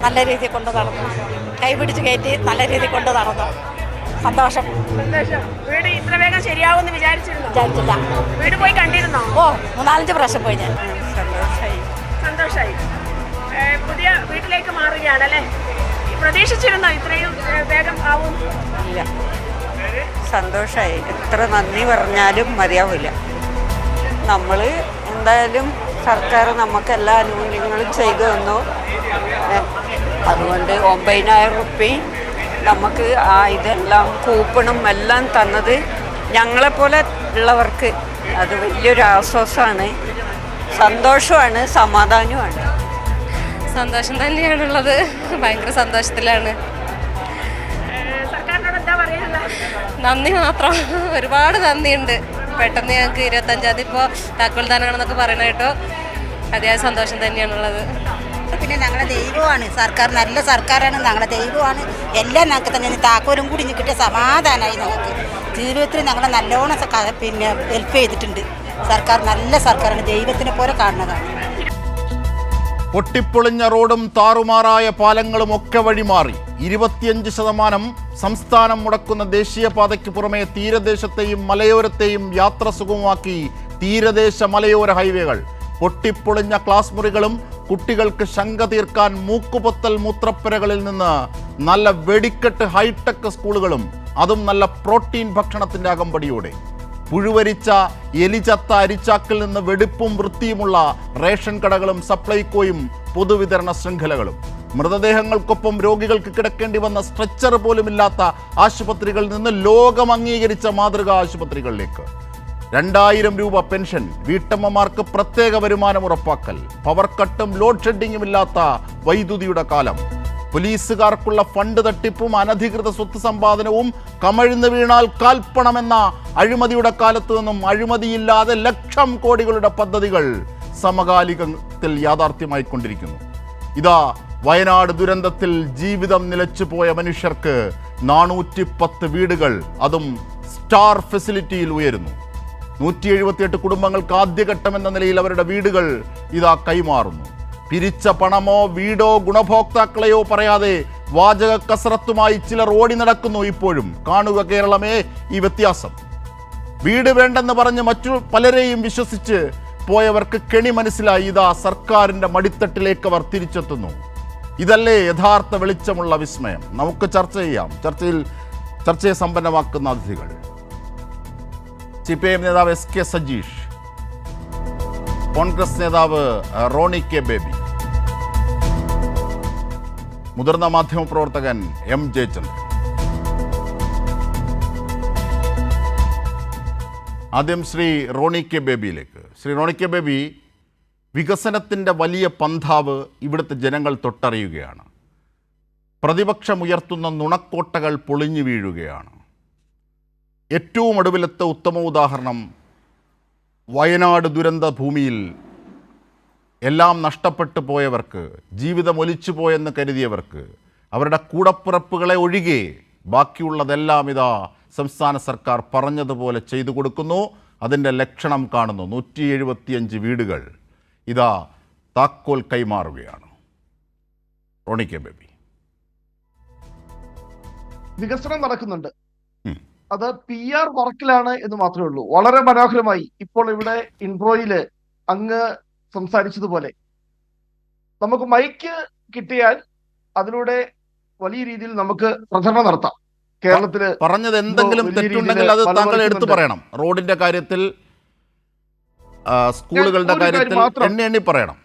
നല്ല രീതിയിൽ കൊണ്ട് നടന്നു. കൈപിടിച്ച് കയറ്റി നല്ല രീതിയിൽ കൊണ്ട് നടന്നു. സന്തോഷം. വീട് ഇത്ര വേഗം ശരിയാവുമെന്ന് വിചാരിച്ചില്ല. വീട് പോയി കണ്ടിരുന്നോ? 3-4 പ്രാവശ്യം പോയി ഞാൻ. സന്തോഷായി. പുതിയ വീട്ടിലേക്ക് മാറുകയാണല്ലേ? പ്രതീക്ഷിച്ചിരുന്നോ ഇത്രയും വേഗം ആവും? ഇല്ല, സന്തോഷമായി. എത്ര നന്ദി പറഞ്ഞാലും മതിയാവില്ല. നമ്മൾ എന്തായാലും സർക്കാർ നമുക്ക് എല്ലാ ആനുകൂല്യങ്ങളും ചെയ്തു തന്നു. അതുകൊണ്ട് 9,000 റുപ്യ നമുക്ക് ഇതെല്ലാം കൂപ്പണും എല്ലാം തന്നത് ഞങ്ങളെപ്പോലെ ഉള്ളവർക്ക് അത് വലിയൊരു ആശ്വാസമാണ്, സന്തോഷമാണ്, സമാധാനവുമാണ്. സന്തോഷം തന്നെയാണുള്ളത്. ഭയങ്കര സന്തോഷത്തിലാണ്. നന്ദി മാത്രം, ഒരുപാട് നന്ദിയുണ്ട്. പെട്ടെന്ന് ഞങ്ങൾക്ക് 25-ാം തീയതി ഇപ്പോൾ താക്കോൽദാനമാണെന്നൊക്കെ പറയുന്ന കേട്ടോ. അതിയായ സന്തോഷം തന്നെയാണുള്ളത്. പിന്നെ ഞങ്ങളുടെ ദൈവമാണ് സർക്കാർ, നല്ല സർക്കാരാണ്, ഞങ്ങളുടെ ദൈവമാണ്. എല്ലാം ഞങ്ങൾക്ക് തന്നെ താക്കോലും കൂടി കിട്ടിയ സമാധാനമായി. ഞങ്ങൾക്ക് ജീവിതത്തിൽ ഞങ്ങളെ നല്ലോണം പിന്നെ ഹെൽപ്പ് ചെയ്തിട്ടുണ്ട് സർക്കാർ. നല്ല സർക്കാരാണ്, ദൈവത്തിനെ പോലെ കാണുന്നതാണ്. പൊട്ടിപ്പൊളിഞ്ഞ റോഡും താറുമാറായ പാലങ്ങളും ഒക്കെ വഴിമാറി. 25% സംസ്ഥാനം മുടക്കുന്ന ദേശീയപാതയ്ക്ക് പുറമെ തീരദേശത്തെയും മലയോരത്തെയും യാത്ര സുഗമമാക്കി തീരദേശ മലയോര ഹൈവേകൾ. പൊട്ടിപ്പൊളിഞ്ഞ ക്ലാസ് മുറികളും കുട്ടികൾക്ക് ശങ്ക തീർക്കാൻ മൂക്കുപൊത്തൽ മൂത്രപ്പുരകളിൽ നിന്ന് നല്ല വെടിക്കെട്ട് ഹൈടെക് സ്കൂളുകളും, അതും നല്ല പ്രോട്ടീൻ ഭക്ഷണത്തിൻ്റെ അകമ്പടിയോടെ. പുഴുവരിച്ച എലിചത്ത അരിച്ചാക്കിൽ നിന്ന് വെടിപ്പും വൃത്തിയുമുള്ള റേഷൻ കടകളും സപ്ലൈകോയും പൊതുവിതരണ ശൃംഖലകളും. മൃതദേഹങ്ങൾക്കൊപ്പം രോഗികൾക്ക് കിടക്കേണ്ടി വന്ന സ്ട്രെച്ചർ പോലുമില്ലാത്ത ആശുപത്രികളിൽ നിന്ന് ലോകം അംഗീകരിച്ച മാതൃകാ ആശുപത്രികളിലേക്ക്. 2000 രൂപ പെൻഷൻ, വീട്ടമ്മമാർക്ക് പ്രത്യേക വരുമാനം ഉറപ്പാക്കൽ, പവർ കട്ടും ലോഡ് ഷെഡിങ്ങും ഇല്ലാത്ത വൈദ്യുതിയുടെ കാലം, പോലീസുകാർക്കുള്ള ഫണ്ട് തട്ടിപ്പും അനധികൃത സ്വത്ത് സമ്പാദനവും കമഴ്ന്നു വീണാൽ കാൽപ്പണമെന്ന അഴിമതിയുടെ കാലത്തു നിന്നും അഴിമതിയില്ലാതെ ലക്ഷം കോടികളുടെ പദ്ധതികൾ സമകാലികത്തിൽ യാഥാർത്ഥ്യമായിക്കൊണ്ടിരിക്കുന്നു. ഇതാ വയനാട് ദുരന്തത്തിൽ ജീവിതം നിലച്ചുപോയ മനുഷ്യർക്ക് 410 വീടുകൾ, അതും സ്റ്റാർ ഫെസിലിറ്റിയിൽ ഉയരുന്നു. 178 കുടുംബങ്ങൾക്ക് ആദ്യഘട്ടം എന്ന നിലയിൽ അവരുടെ വീടുകൾ ഇതാ കൈമാറുന്നു. പിരിച്ച പണമോ വീടോ ഗുണഭോക്താക്കളെയോ പറയാതെ വാചക കസറത്തുമായി ചിലർ ഓടി നടക്കുന്നു. ഇപ്പോഴും കാണുക കേരളമേ ഈ വ്യത്യാസം. വീട് വേണ്ടെന്ന് പറഞ്ഞ് മറ്റു പലരെയും വിശ്വസിച്ച് പോയവർക്ക് കെണി മനസ്സിലായി. ഇതാ സർക്കാരിൻ്റെ മടിത്തട്ടിലേക്ക് അവർ തിരിച്ചെത്തുന്നു. ഇതല്ലേ യഥാർത്ഥ വെളിച്ചമുള്ള വിസ്മയം? നമുക്ക് ചർച്ച ചെയ്യാം. ചർച്ചയെ സമ്പന്നമാക്കുന്ന അതിഥികൾ: CPIM നേതാവ് SK സജീഷ്, കോൺഗ്രസ് നേതാവ് റോണി കെ ബേബി, മുതിർന്ന മാധ്യമപ്രവർത്തകൻ M ജയചന്ദ്രൻ. ആദ്യം ശ്രീ റോണി കെ ബേബിയിലേക്ക്. ശ്രീ റോണി കെ ബേബി, വികസനത്തിൻ്റെ വലിയ പന്ഥാവ് ഇവിടുത്തെ ജനങ്ങൾ തൊട്ടറിയുകയാണ്. പ്രതിപക്ഷമുയർത്തുന്ന നുണക്കോട്ടകൾ പൊളിഞ്ഞു വീഴുകയാണ്. ഏറ്റവും ഒടുവിലത്തെ ഉത്തമ ഉദാഹരണം വയനാട് ദുരന്ത ഭൂമിയിൽ എല്ലാം നഷ്ടപ്പെട്ടു പോയവർക്ക്, ജീവിതം ഒലിച്ചു പോയെന്ന് കരുതിയവർക്ക്, അവരുടെ കൂടപ്പിറപ്പുകളെ ഒഴികെ ബാക്കിയുള്ളതെല്ലാം ഇതാ സംസ്ഥാന സർക്കാർ പറഞ്ഞതുപോലെ ചെയ്തു കൊടുക്കുന്നു. അതിൻ്റെ ലക്ഷണം കാണുന്നു. 175 വീടുകൾ ഇതാ താക്കോൽ കൈമാറുകയാണ്. റോണി കെ ബേബി, വികസനം നടക്കുന്നുണ്ട്. അത് PR വർക്കിലാണ് എന്ന് മാത്രമേ ഉള്ളൂ. വളരെ മനോഹരമായി ഇപ്പോൾ ഇവിടെ ഇൻട്രോയില് അങ്ങ് സംസാരിച്ചതുപോലെ നമുക്ക് മൈക്ക് കിട്ടിയാൽ അതിലൂടെ വലിയ രീതിയിൽ നമുക്ക് പ്രചരണം നടത്താം. കേരളത്തില് പറഞ്ഞത് എന്തെങ്കിലും തെറ്റുണ്ടെങ്കിൽ അത് താങ്കൾ എടുത്തു പറയണം. റോഡിന്റെ കാര്യത്തിൽ, സ്കൂളുകളുടെ കാര്യത്തിൽ എണ്ണി പറയണം.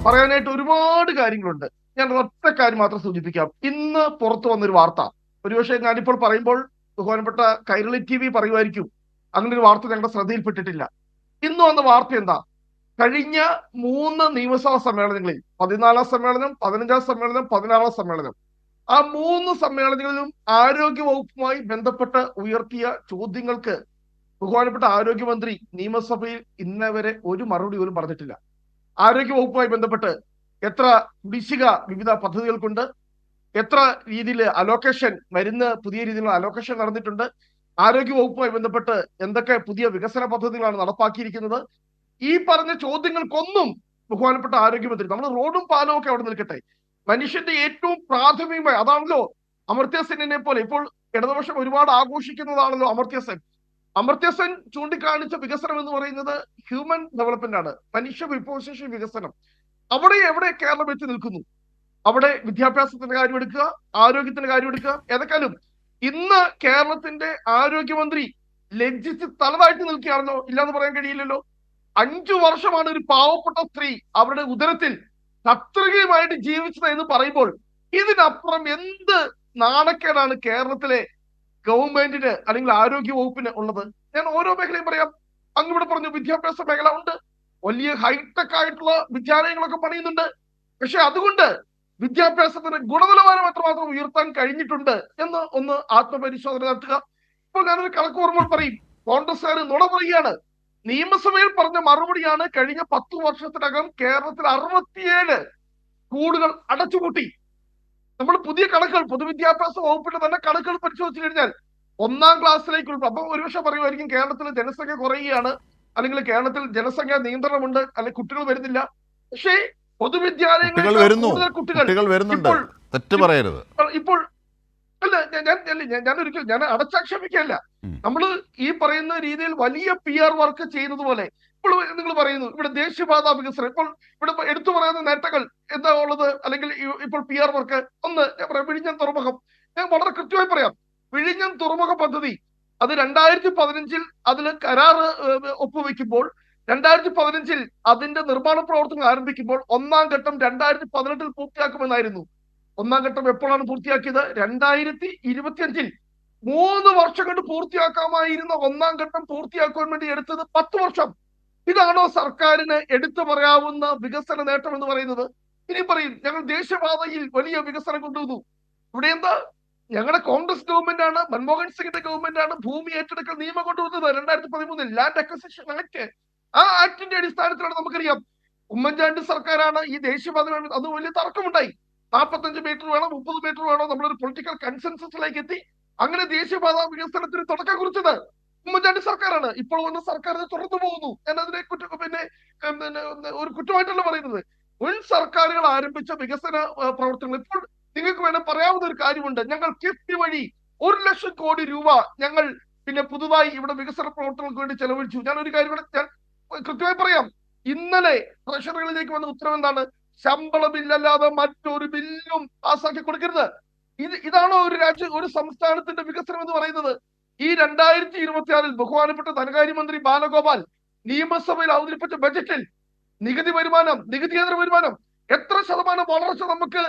പറയാനായിട്ട് ഒരുപാട് കാര്യങ്ങളുണ്ട്. ഞാൻ ഒറ്റ കാര്യം മാത്രം സൂചിപ്പിക്കാം. ഇന്ന് പുറത്തു വന്നൊരു വാർത്ത, ഒരുപക്ഷെ ഞാനിപ്പോൾ പറയുമ്പോൾ ബഹുമാനപ്പെട്ട കൈരളി TV പറയുമായിരിക്കും, അങ്ങനെ ഒരു വാർത്ത ഞങ്ങളുടെ ശ്രദ്ധയിൽപ്പെട്ടിട്ടില്ല. ഇന്ന് വന്ന വാർത്ത എന്താ? കഴിഞ്ഞ 3 നിയമസഭാ സമ്മേളനങ്ങളിൽ, 14ാം സമ്മേളനം, 15ാം സമ്മേളനം, 16ാം സമ്മേളനം, ആ 3 സമ്മേളനങ്ങളിലും ആരോഗ്യ വകുപ്പുമായി ബന്ധപ്പെട്ട് ഉയർത്തിയ ചോദ്യങ്ങൾക്ക് ബഹുമാനപ്പെട്ട ആരോഗ്യമന്ത്രി നിയമസഭയിൽ ഇന്നവരെ ഒരു മറുപടി പോലും പറഞ്ഞിട്ടില്ല. ആരോഗ്യ വകുപ്പുമായി ബന്ധപ്പെട്ട് എത്ര കുടിശ്ശിക വിവിധ പദ്ധതികൾക്കുണ്ട്, എത്ര രീതിയിൽ അലോക്കേഷൻ, മരുന്ന് പുതിയ രീതിയിലുള്ള അലോക്കേഷൻ നടന്നിട്ടുണ്ട്, ആരോഗ്യ വകുപ്പുമായി ബന്ധപ്പെട്ട് എന്തൊക്കെ പുതിയ വികസന പദ്ധതികളാണ് നടപ്പാക്കിയിരിക്കുന്നത്, ഈ പറഞ്ഞ ചോദ്യങ്ങൾക്കൊന്നും ബഹുമാനപ്പെട്ട ആരോഗ്യമന്ത്രി, നമ്മൾ റോഡും പാലവും ഒക്കെ അവിടെ നിൽക്കട്ടെ, മനുഷ്യന്റെ ഏറ്റവും പ്രാഥമികമായ അതാണല്ലോ അമർത്യ സെന്നിനെ പോലെ ഇപ്പോൾ ഇടതുപക്ഷം ഒരുപാട് ആഘോഷിക്കുന്നതാണല്ലോ അമർത്യ സെൻ. അമർത്യ സെൻ ചൂണ്ടിക്കാണിച്ച വികസനം എന്ന് പറയുന്നത് ഹ്യൂമൻ ഡെവലപ്മെന്റ് ആണ്, മനുഷ്യ വിഭവശേഷി വികസനം. അവിടെ എവിടെ കേരളം എത്തി നിൽക്കുന്നു? അവിടെ വിദ്യാഭ്യാസത്തിന്റെ കാര്യം എടുക്കുക, ആരോഗ്യത്തിന്റെ കാര്യം എടുക്കുക. ഏതൊക്കെയാലും ഇന്ന് കേരളത്തിന്റെ ആരോഗ്യമന്ത്രി ലജ്ജിച്ച് തലതാഴ്ത്തി നിൽക്കുകയാണല്ലോ, ഇല്ലാന്ന് പറയാൻ കഴിയില്ലല്ലോ. 5 വർഷമാണ് ഒരു പാവപ്പെട്ട സ്ത്രീ അവരുടെ ഉദരത്തിൽ കത്രികയുമായിട്ട് ജീവിച്ചത് എന്ന് പറയുമ്പോൾ ഇതിനപ്പുറം എന്ത് നാണക്കേടാണ് കേരളത്തിലെ ഗവൺമെന്റിന് അല്ലെങ്കിൽ ആരോഗ്യ വകുപ്പിന് ഉള്ളത്? ഞാൻ ഓരോ മേഖലയും പറയാം. അങ്ങിവിടെ പറഞ്ഞു വിദ്യാഭ്യാസ മേഖല ഉണ്ട്, വലിയ ഹൈടെക് ആയിട്ടുള്ള വിദ്യാലയങ്ങളൊക്കെ പണിയുന്നുണ്ട്. പക്ഷെ അതുകൊണ്ട് വിദ്യാഭ്യാസത്തിന്റെ ഗുണനിലവാരം എത്രമാത്രം ഉയർത്താൻ കഴിഞ്ഞിട്ടുണ്ട് എന്ന് ഒന്ന് ആത്മപരിശോധന നടത്തുക. ഇപ്പോൾ ഞാനൊരു കണക്ക് ഓർമ്മ പറയും. കോൺഗ്രസ്സുകാർ നുണ പറയുകയാണ്. നിയമസഭയിൽ പറഞ്ഞ മറുപടിയാണ് കഴിഞ്ഞ 10 വർഷത്തിനകം കേരളത്തിൽ 67 സ്കൂളുകൾ അടച്ചുപൂട്ടി. നമ്മൾ പുതിയ കണക്കുകൾ പൊതുവിദ്യാഭ്യാസ വകുപ്പിന്റെ തന്നെ കണക്കുകൾ പരിശോധിച്ചു കഴിഞ്ഞാൽ 1ാം ക്ലാസ്സിലേക്ക് അപ്പൊ ഒരുപക്ഷെ പറയുമായിരിക്കും കേരളത്തിൽ ജനസംഖ്യ കുറയുകയാണ്, അല്ലെങ്കിൽ കേരളത്തിൽ ജനസംഖ്യ നിയന്ത്രണമുണ്ട്, അല്ലെങ്കിൽ കുട്ടികൾ വരുന്നില്ല. പക്ഷേ പൊതുവിദ്യാലയങ്ങളിൽ കൂടുതൽ കുട്ടികൾ വരുന്നുണ്ട്, തെറ്റ് പറയരുത്. ഇപ്പോൾ അല്ല ഞാൻ അടച്ചാക്ഷേപിക്കല്ല. നമ്മൾ ഈ പറയുന്ന രീതിയിൽ വലിയ PR വർക്ക് ചെയ്യുന്നത് പോലെ ഇപ്പോൾ നിങ്ങൾ പറയുന്നു ഇവിടെ ദേശീയപാത വികസനം. ഇപ്പോൾ ഇവിടെ എടുത്തു പറയുന്ന നേട്ടങ്ങൾ എന്താ ഉള്ളത്? അല്ലെങ്കിൽ ഇപ്പോൾ PR വർക്ക് ഒന്ന് ഞാൻ പറയാം. വിഴിഞ്ഞം തുറമുഖം ഞാൻ വളരെ കൃത്യമായി പറയാം. വിഴിഞ്ഞം തുറമുഖ പദ്ധതി അത് 2015 അതിൽ കരാറ് ഒപ്പുവെക്കുമ്പോൾ 2015 അതിന്റെ നിർമ്മാണ പ്രവർത്തനം ആരംഭിക്കുമ്പോൾ 1ാം ഘട്ടം 2018 പൂർത്തിയാക്കുമെന്നായിരുന്നു. 1ാം ഘട്ടം എപ്പോഴാണ് പൂർത്തിയാക്കിയത്? 2025. 3 വർഷം കൊണ്ട് പൂർത്തിയാക്കാമായിരുന്ന 1ാം ഘട്ടം പൂർത്തിയാക്കാൻ വേണ്ടി എടുത്തത് 10 വർഷം. ഇതാണോ സർക്കാരിന് എടുത്തു പറയാവുന്ന വികസന നേട്ടം എന്ന് പറയുന്നത്? ഇനി പറയും ഞങ്ങൾ ദേശീയപാതയിൽ വലിയ വികസനം കൊണ്ടുവന്നു. ഇവിടെ എന്താ? ഞങ്ങളുടെ കോൺഗ്രസ് ഗവൺമെന്റ് ആണ്, മൻമോഹൻ സിംഗിന്റെ ഗവൺമെന്റ് ആണ് ഭൂമി ഏറ്റെടുക്കൽ നിയമം കൊണ്ടുവന്നത് 2013 ലാൻഡ് അക്വസിഷൻ ആക്ട്. ആ ആക്ടിന്റെ അടിസ്ഥാനത്തിലാണ് നമുക്കറിയാം ഉമ്മൻചാണ്ടി സർക്കാരാണ് ഈ ദേശീയപാത. അത് വലിയ തർക്കമുണ്ടായി. 45 മീറ്റർ വേണോ 30 മീറ്റർ വേണോ? നമ്മളൊരു പൊളിറ്റിക്കൽ കൺസെൻസസിലേക്ക് എത്തി. അങ്ങനെ ദേശീയപാത വികസനത്തിന് തുടക്കം കുറിച്ചത് ഉമ്മൻചാണ്ടി സർക്കാരാണ്. ഇപ്പോൾ വന്ന സർക്കാർ തുറന്നു പോകുന്നു. ഞാൻ അതിനെ ഒരു കുറ്റമായിട്ടല്ല പറയുന്നത്. മുൻ സർക്കാരുകൾ ആരംഭിച്ച വികസന പ്രവർത്തനങ്ങൾ ഇപ്പോൾ നിങ്ങൾക്ക് വേണം പറയാവുന്ന ഒരു കാര്യമുണ്ട്. ഞങ്ങൾ കിഫ്ബി വഴി 1 ലക്ഷം കോടി രൂപ ഞങ്ങൾ പുതുതായി ഇവിടെ വികസന പ്രവർത്തനങ്ങൾക്ക് വേണ്ടി ചെലവഴിച്ചു. ഞാൻ ഒരു കാര്യം ഞാൻ കൃത്യമായി പറയാം. ഇന്നലെ ട്രഷറികളിലേക്ക് വന്ന ഉത്തരവ് എന്താണ്? ശമ്പള ബില്ലല്ലാതെ മറ്റൊരു ബില്ലും പാസ്സാക്കി കൊടുക്കരുത്. ഇതാണോ ഒരു സംസ്ഥാനത്തിന്റെ വികസനം എന്ന് പറയുന്നത്? ഈ 2026 ബഹുമാനപ്പെട്ട ധനകാര്യമന്ത്രി ബാലഗോപാൽ നിയമസഭയിൽ അവതരിപ്പിച്ച ബജറ്റിൽ നികുതിയേതര വരുമാനം എത്ര ശതമാനം വളർച്ച നമുക്ക്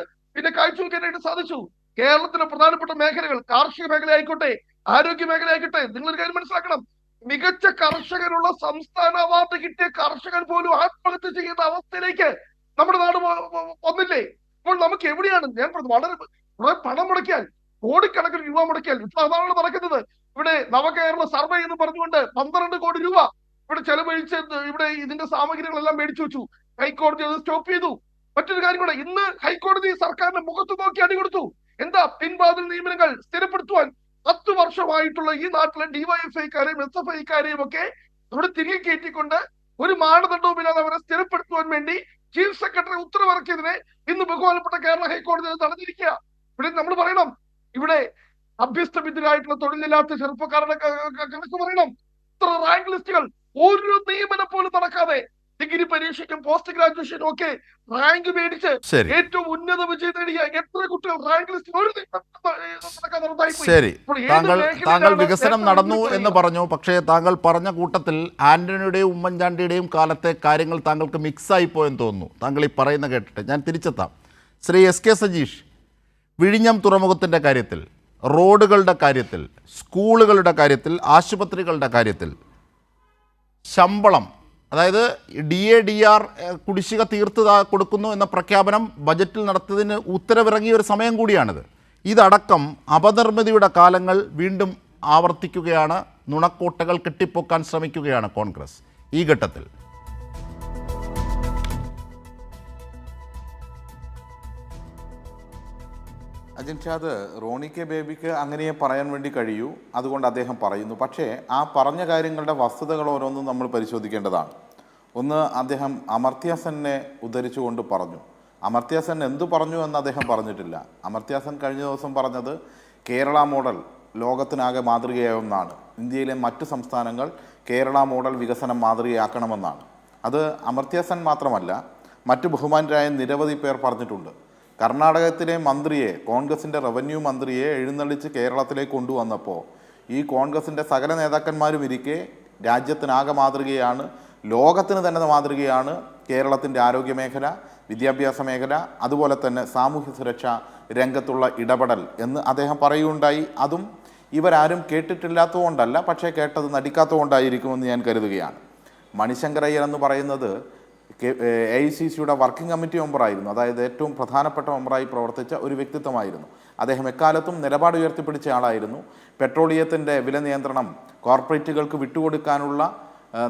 കാഴ്ചവെക്കാനായിട്ട് സാധിച്ചു? കേരളത്തിലെ പ്രധാനപ്പെട്ട മേഖലകൾ, കാർഷിക മേഖല ആയിക്കോട്ടെ, ആരോഗ്യ മേഖല ആയിക്കോട്ടെ, നിങ്ങളൊരു കാര്യം മനസ്സിലാക്കണം. മികച്ച കർഷകനുള്ള സംസ്ഥാന അവാർഡ് കിട്ടിയ കർഷകർ പോലും ആത്മഹത്യ ചെയ്യുന്ന അവസ്ഥയിലേക്ക് നമ്മുടെ നാട് വന്നില്ലേ? ഇപ്പോൾ നമുക്ക് എവിടെയാണ്? ഞാൻ വളരെ പണം മുടക്കിയാൽ, കോടിക്കണക്കിന് രൂപ മുടക്കിയാൽ ഇപ്പൊ അതാണ് നടക്കുന്നത്. ഇവിടെ നവകേരള സർവേ എന്ന് പറഞ്ഞുകൊണ്ട് 12 കോടി രൂപ ഇവിടെ ചെലവഴിച്ച് ഇവിടെ ഇതിന്റെ സാമഗ്രികളെല്ലാം മേടിച്ചു വെച്ചു. ഹൈക്കോടതി അത് സ്റ്റോപ്പ് ചെയ്തു. മറ്റൊരു കാര്യം കൂടെ, ഇന്ന് ഹൈക്കോടതി സർക്കാരിന്റെ മുഖത്ത് നോക്കി അടി കൊടുത്തു. എന്താ? പിൻവാതിൽ നിയമനങ്ങൾ സ്ഥിരപ്പെടുത്തുവാൻ 10 വർഷമായിട്ടുള്ള ഈ നാട്ടിലെ ഡിവൈഎഫ്ഐക്കാരെയും SFIക്കാരെയും ഒക്കെ ഇവിടെ തിരികെ കയറ്റിക്കൊണ്ട് ഒരു മാനദണ്ഡവുമില്ലാതെ അവരെ സ്ഥിരപ്പെടുത്തുവാൻ വേണ്ടി ചീഫ് സെക്രട്ടറി ഉത്തരവിറക്കിയതിനെ ഇന്ന് ബഹുമാനപ്പെട്ട കേരള ഹൈക്കോടതി തടഞ്ഞിരിക്കുക. ഇവിടെ നമ്മൾ പറയണം, ഇവിടെ അഭ്യസ്തവിദ്യരായിട്ടുള്ള തൊഴിലില്ലാത്ത ചെറുപ്പക്കാരുടെ കണക്ക് പറയണം. ഇത്ര റാങ്ക് ലിസ്റ്റുകൾ ഒരു നിയമനം പോലും നടക്കാതെ ഡിഗ്രി പരീക്ഷയ്ക്കും പോസ്റ്റ് ഗ്രാജുവേഷനും ഒക്കെ റാങ്ക് മേടിച്ച് ഏറ്റവും ഉന്നത വിജയം നേടിയ എത്ര കുട്ടികൾ റാങ്ക് ലിസ്റ്റിൽ ശരി. താങ്കൾ വികസനം നടന്നു എന്ന് പറഞ്ഞു. പക്ഷേ താങ്കൾ പറഞ്ഞ കൂട്ടത്തിൽ ആന്റണിയുടെയും ഉമ്മൻചാണ്ടിയുടെയും കാലത്തെ കാര്യങ്ങൾ താങ്കൾക്ക് മിക്സായി പോയെന്ന് തോന്നുന്നു. താങ്കൾ ഈ പറയുന്ന കേട്ടിട്ട് ഞാൻ തിരിച്ചെത്താം. ശ്രീ SK സജീഷ്, വിഴിഞ്ഞം തുറമുഖത്തിൻ്റെ കാര്യത്തിൽ, റോഡുകളുടെ കാര്യത്തിൽ, സ്കൂളുകളുടെ കാര്യത്തിൽ, ആശുപത്രികളുടെ കാര്യത്തിൽ ശമ്പളം, അതായത് DA DR കുടിശ്ശിക തീർത്ത് കൊടുക്കുന്നു എന്ന പ്രഖ്യാപനം ബജറ്റിൽ നടത്തിയതിന് ഉത്തരവിറങ്ങിയ ഒരു സമയം കൂടിയാണിത്. ഇതടക്കം അപനിർമ്മിതിയുടെ കാലങ്ങൾ വീണ്ടും ആവർത്തിക്കുകയാണ്. നുണക്കോട്ടകൾ കെട്ടിപ്പൊക്കാൻ ശ്രമിക്കുകയാണ് കോൺഗ്രസ് ഈ ഘട്ടത്തിൽ. അജിൻഷാദ്, റോണി കെ ബേബിക്ക് അങ്ങനെ പറയാൻ വേണ്ടി കഴിയൂ, അതുകൊണ്ട് അദ്ദേഹം പറയുന്നു. പക്ഷേ ആ പറഞ്ഞ കാര്യങ്ങളുടെ വസ്തുതകൾ ഓരോന്നും നമ്മൾ പരിശോധിക്കേണ്ടതാണ്. ഒന്ന്, അദ്ദേഹം അമർത്യ സെന്നെ ഉദ്ധരിച്ചുകൊണ്ട് പറഞ്ഞു, അമർത്യ സെൻ എന്തു പറഞ്ഞു എന്ന് അദ്ദേഹം പറഞ്ഞിട്ടില്ല. അമർത്യ സെൻ കഴിഞ്ഞ ദിവസം പറഞ്ഞത് കേരള മോഡൽ ലോകത്തിനാകെ മാതൃകയാവുമെന്നാണ്. ഇന്ത്യയിലെ മറ്റു സംസ്ഥാനങ്ങൾ കേരള മോഡൽ വികസനം മാതൃകയാക്കണമെന്നാണ്. അത് അമർത്യ സെൻ മാത്രമല്ല, മറ്റു ബഹുമാനരായ നിരവധി പേർ പറഞ്ഞിട്ടുണ്ട്. കർണാടകത്തിലെ മന്ത്രിയെ, കോൺഗ്രസിൻ്റെ റവന്യൂ മന്ത്രിയെ എഴുന്നള്ളിച്ച് കേരളത്തിലേക്ക് കൊണ്ടുവന്നപ്പോൾ ഈ കോൺഗ്രസിൻ്റെ സകല നേതാക്കന്മാരും ഇരിക്കെ രാജ്യത്തിനാകെ മാതൃകയാണ്, ലോകത്തിന് തന്നെ മാതൃകയാണ് കേരളത്തിൻ്റെ ആരോഗ്യ മേഖല, വിദ്യാഭ്യാസ മേഖല, അതുപോലെ തന്നെ സാമൂഹ്യ സുരക്ഷാ രംഗത്തുള്ള ഇടപെടൽ എന്ന് അദ്ദേഹം പറയുകയുണ്ടായി. അതും ഇവരാരും കേട്ടിട്ടില്ലാത്തതുകൊണ്ടല്ല, പക്ഷേ കേട്ടത് നടിക്കാത്തതുകൊണ്ടായിരിക്കുമെന്ന് ഞാൻ കരുതുകയാണ്. മണിശങ്കർ അയ്യർ എന്ന് പറയുന്നത് AICCയുടെ വർക്കിംഗ് കമ്മിറ്റി മെമ്പറായിരുന്നു. അതായത് ഏറ്റവും പ്രധാനപ്പെട്ട മെമ്പറായി പ്രവർത്തിച്ച ഒരു വ്യക്തിത്വമായിരുന്നു അദ്ദേഹം. എക്കാലത്തും നിലപാട് ഉയർത്തിപ്പിടിച്ച ആളായിരുന്നു. പെട്രോളിയത്തിൻ്റെ വില നിയന്ത്രണം കോർപ്പറേറ്റുകൾക്ക് വിട്ടുകൊടുക്കാനുള്ള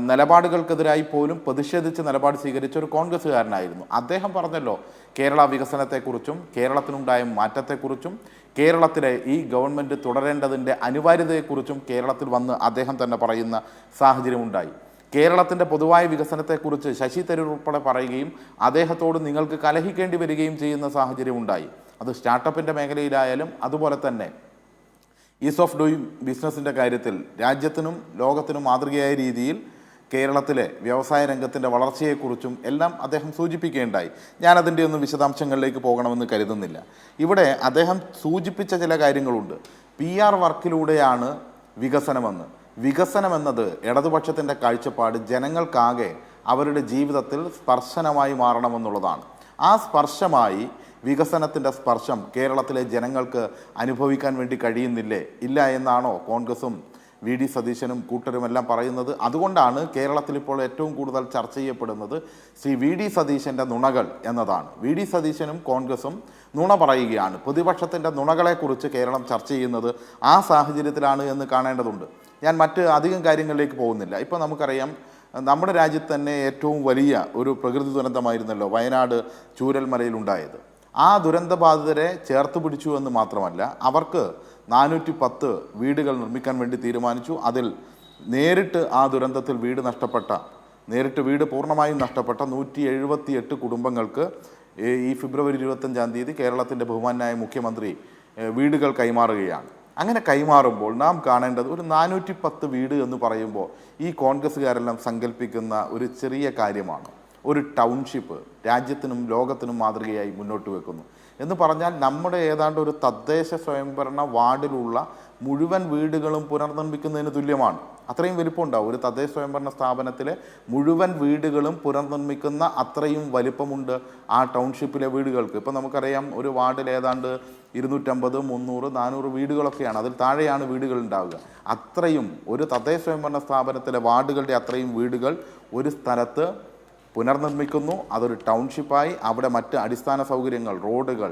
നിലപാടുകൾക്കെതിരായി പോലും പ്രതിഷേധിച്ച് നിലപാട് സ്വീകരിച്ച ഒരു കോൺഗ്രസ്സുകാരനായിരുന്നു അദ്ദേഹം. പറഞ്ഞല്ലോ കേരള വികസനത്തെക്കുറിച്ചും കേരളത്തിനുണ്ടായ മാറ്റത്തെക്കുറിച്ചും കേരളത്തിലെ ഈ ഗവൺമെൻറ് തുടരേണ്ടതിൻ്റെ അനിവാര്യതയെക്കുറിച്ചും കേരളത്തിൽ വന്ന് അദ്ദേഹം തന്നെ പറയുന്ന സാഹചര്യമുണ്ടായി. കേരളത്തിൻ്റെ പൊതുവായ വികസനത്തെക്കുറിച്ച് ശശി തരൂർ ഉൾപ്പെടെ പറയുകയും അദ്ദേഹത്തോട് നിങ്ങൾക്ക് കലഹിക്കേണ്ടി വരികയും ചെയ്യുന്ന സാഹചര്യം ഉണ്ടായി. അത് സ്റ്റാർട്ടപ്പിൻ്റെ മേഖലയിലായാലും അതുപോലെ തന്നെ ഈസ് ഓഫ് ഡൂയിങ് ബിസിനസ്സിൻ്റെ കാര്യത്തിൽ രാജ്യത്തിനും ലോകത്തിനും മാതൃകയായ രീതിയിൽ കേരളത്തിലെ വ്യവസായ രംഗത്തിൻ്റെ വളർച്ചയെക്കുറിച്ചും എല്ലാം അദ്ദേഹം സൂചിപ്പിക്കുകയുണ്ടായി. ഞാനതിൻ്റെ ഒന്നും വിശദാംശങ്ങളിലേക്ക് പോകണമെന്ന് കരുതുന്നില്ല. ഇവിടെ അദ്ദേഹം സൂചിപ്പിച്ച ചില കാര്യങ്ങളുണ്ട്. PR വർക്കിലൂടെയാണ് വികസനമെന്ന്. വികസനമെന്നത് ഇടതുപക്ഷത്തിൻ്റെ കാഴ്ചപ്പാട് ജനങ്ങൾക്കാകെ അവരുടെ ജീവിതത്തിൽ സ്പർശനമായി മാറണമെന്നുള്ളതാണ്. ആ സ്പർശമായി വികസനത്തിൻ്റെ സ്പർശം കേരളത്തിലെ ജനങ്ങൾക്ക് അനുഭവിക്കാൻ വേണ്ടി കഴിയുന്നില്ലേ? ഇല്ല എന്നാണോ കോൺഗ്രസും VD സതീശനും കൂട്ടരുമെല്ലാം പറയുന്നത്? അതുകൊണ്ടാണ് കേരളത്തിൽ ഇപ്പോൾ ഏറ്റവും കൂടുതൽ ചർച്ച ചെയ്യപ്പെടുന്നത് ശ്രീ VD സതീശൻ്റെ നുണകൾ എന്നതാണ്. VD സതീശനും കോൺഗ്രസും നുണ പറയുകയാണ്. പ്രതിപക്ഷത്തിൻ്റെ നുണകളെക്കുറിച്ച് കേരളം ചർച്ച ചെയ്യുന്നത് ആ സാഹചര്യത്തിലാണ് എന്ന് കാണേണ്ടതുണ്ട്. ഞാൻ മറ്റ് അധികം കാര്യങ്ങളിലേക്ക് പോകുന്നില്ല. ഇപ്പോൾ നമുക്കറിയാം, നമ്മുടെ രാജ്യത്ത് തന്നെ ഏറ്റവും വലിയ ഒരു പ്രകൃതി ദുരന്തമായിരുന്നല്ലോ വയനാട് ചൂരൽമലയിലുണ്ടായത്. ആ ദുരന്തബാധിതരെ ചേർത്ത് പിടിച്ചു എന്ന് മാത്രമല്ല, അവർക്ക് 410 വീടുകൾ നിർമ്മിക്കാൻ വേണ്ടി തീരുമാനിച്ചു. അതിൽ നേരിട്ട് ആ ദുരന്തത്തിൽ വീട് പൂർണ്ണമായും നഷ്ടപ്പെട്ട 178 കുടുംബങ്ങൾക്ക് ഈ ഫെബ്രുവരി 25-ാം തീയതി കേരളത്തിൻ്റെ ബഹുമാനായ മുഖ്യമന്ത്രി വീടുകൾ കൈമാറുകയാണ്. അങ്ങനെ കൈമാറുമ്പോൾ നാം കാണേണ്ടത് ഒരു 410 വീട് എന്ന് പറയുമ്പോൾ ഈ കോൺഗ്രസ്സുകാരെല്ലാം സങ്കല്പിക്കുന്ന ഒരു ചെറിയ കാര്യമാണ്. ഒരു ടൗൺഷിപ്പ് രാജ്യത്തിനും ലോകത്തിനും മാതൃകയായി മുന്നോട്ട് വെക്കുന്നു എന്ന് പറഞ്ഞാൽ നമ്മുടെ ഏതാണ്ട് ഒരു തദ്ദേശ സ്വയംഭരണ വാർഡിലുള്ള മുഴുവൻ വീടുകളും പുനർനിർമ്മിക്കുന്നതിന് തുല്യമാണ്. അത്രയും വലിപ്പമുണ്ടാവും ഒരു തദ്ദേശ സ്വയംഭരണ സ്ഥാപനത്തിലെ മുഴുവൻ വീടുകളും പുനർനിർമ്മിക്കുന്ന അത്രയും വലിപ്പമുണ്ട് ആ ടൗൺഷിപ്പിലെ വീടുകൾക്ക്. ഇപ്പം നമുക്കറിയാം, ഒരു വാർഡിൽ ഏതാണ്ട് 250, 300, 400 വീടുകളൊക്കെയാണ്. അതിൽ താഴെയാണ് വീടുകൾ ഉണ്ടാവുക. അത്രയും ഒരു തദ്ദേശ സ്വയംഭരണ സ്ഥാപനത്തിലെ വാർഡുകളുടെ അത്രയും വീടുകൾ ഒരു സ്ഥലത്ത് പുനർനിർമ്മിക്കുന്നു. അതൊരു ടൗൺഷിപ്പായി അവിടെ മറ്റ് അടിസ്ഥാന സൗകര്യങ്ങൾ, റോഡുകൾ,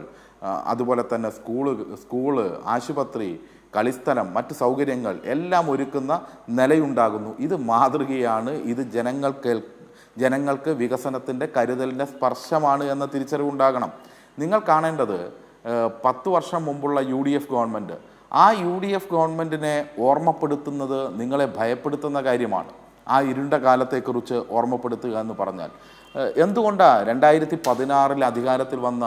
അതുപോലെ തന്നെ സ്കൂള്, ആശുപത്രി, കളിസ്ഥലം, മറ്റ് സൗകര്യങ്ങൾ എല്ലാം ഒരുക്കുന്ന നിലയുണ്ടാകുന്നു. ഇത് മാതൃകയാണ്. ഇത് ജനങ്ങൾക്ക് വികസനത്തിൻ്റെ കരുതലിൻ്റെ സ്പർശമാണ് എന്ന തിരിച്ചറിവുണ്ടാകണം. നിങ്ങൾ കാണേണ്ടത് 10 വർഷം മുമ്പുള്ള UDF ഗവൺമെൻറ്, ആ UDF ഗവൺമെൻറ്റിനെ ഓർമ്മപ്പെടുത്തുന്നത് നിങ്ങളെ ഭയപ്പെടുത്തുന്ന കാര്യമാണ്. ആ ഇരുണ്ട കാലത്തെക്കുറിച്ച് ഓർമ്മപ്പെടുത്തുക എന്ന് പറഞ്ഞാൽ എന്തുകൊണ്ടാണ് 2016 അധികാരത്തിൽ വന്ന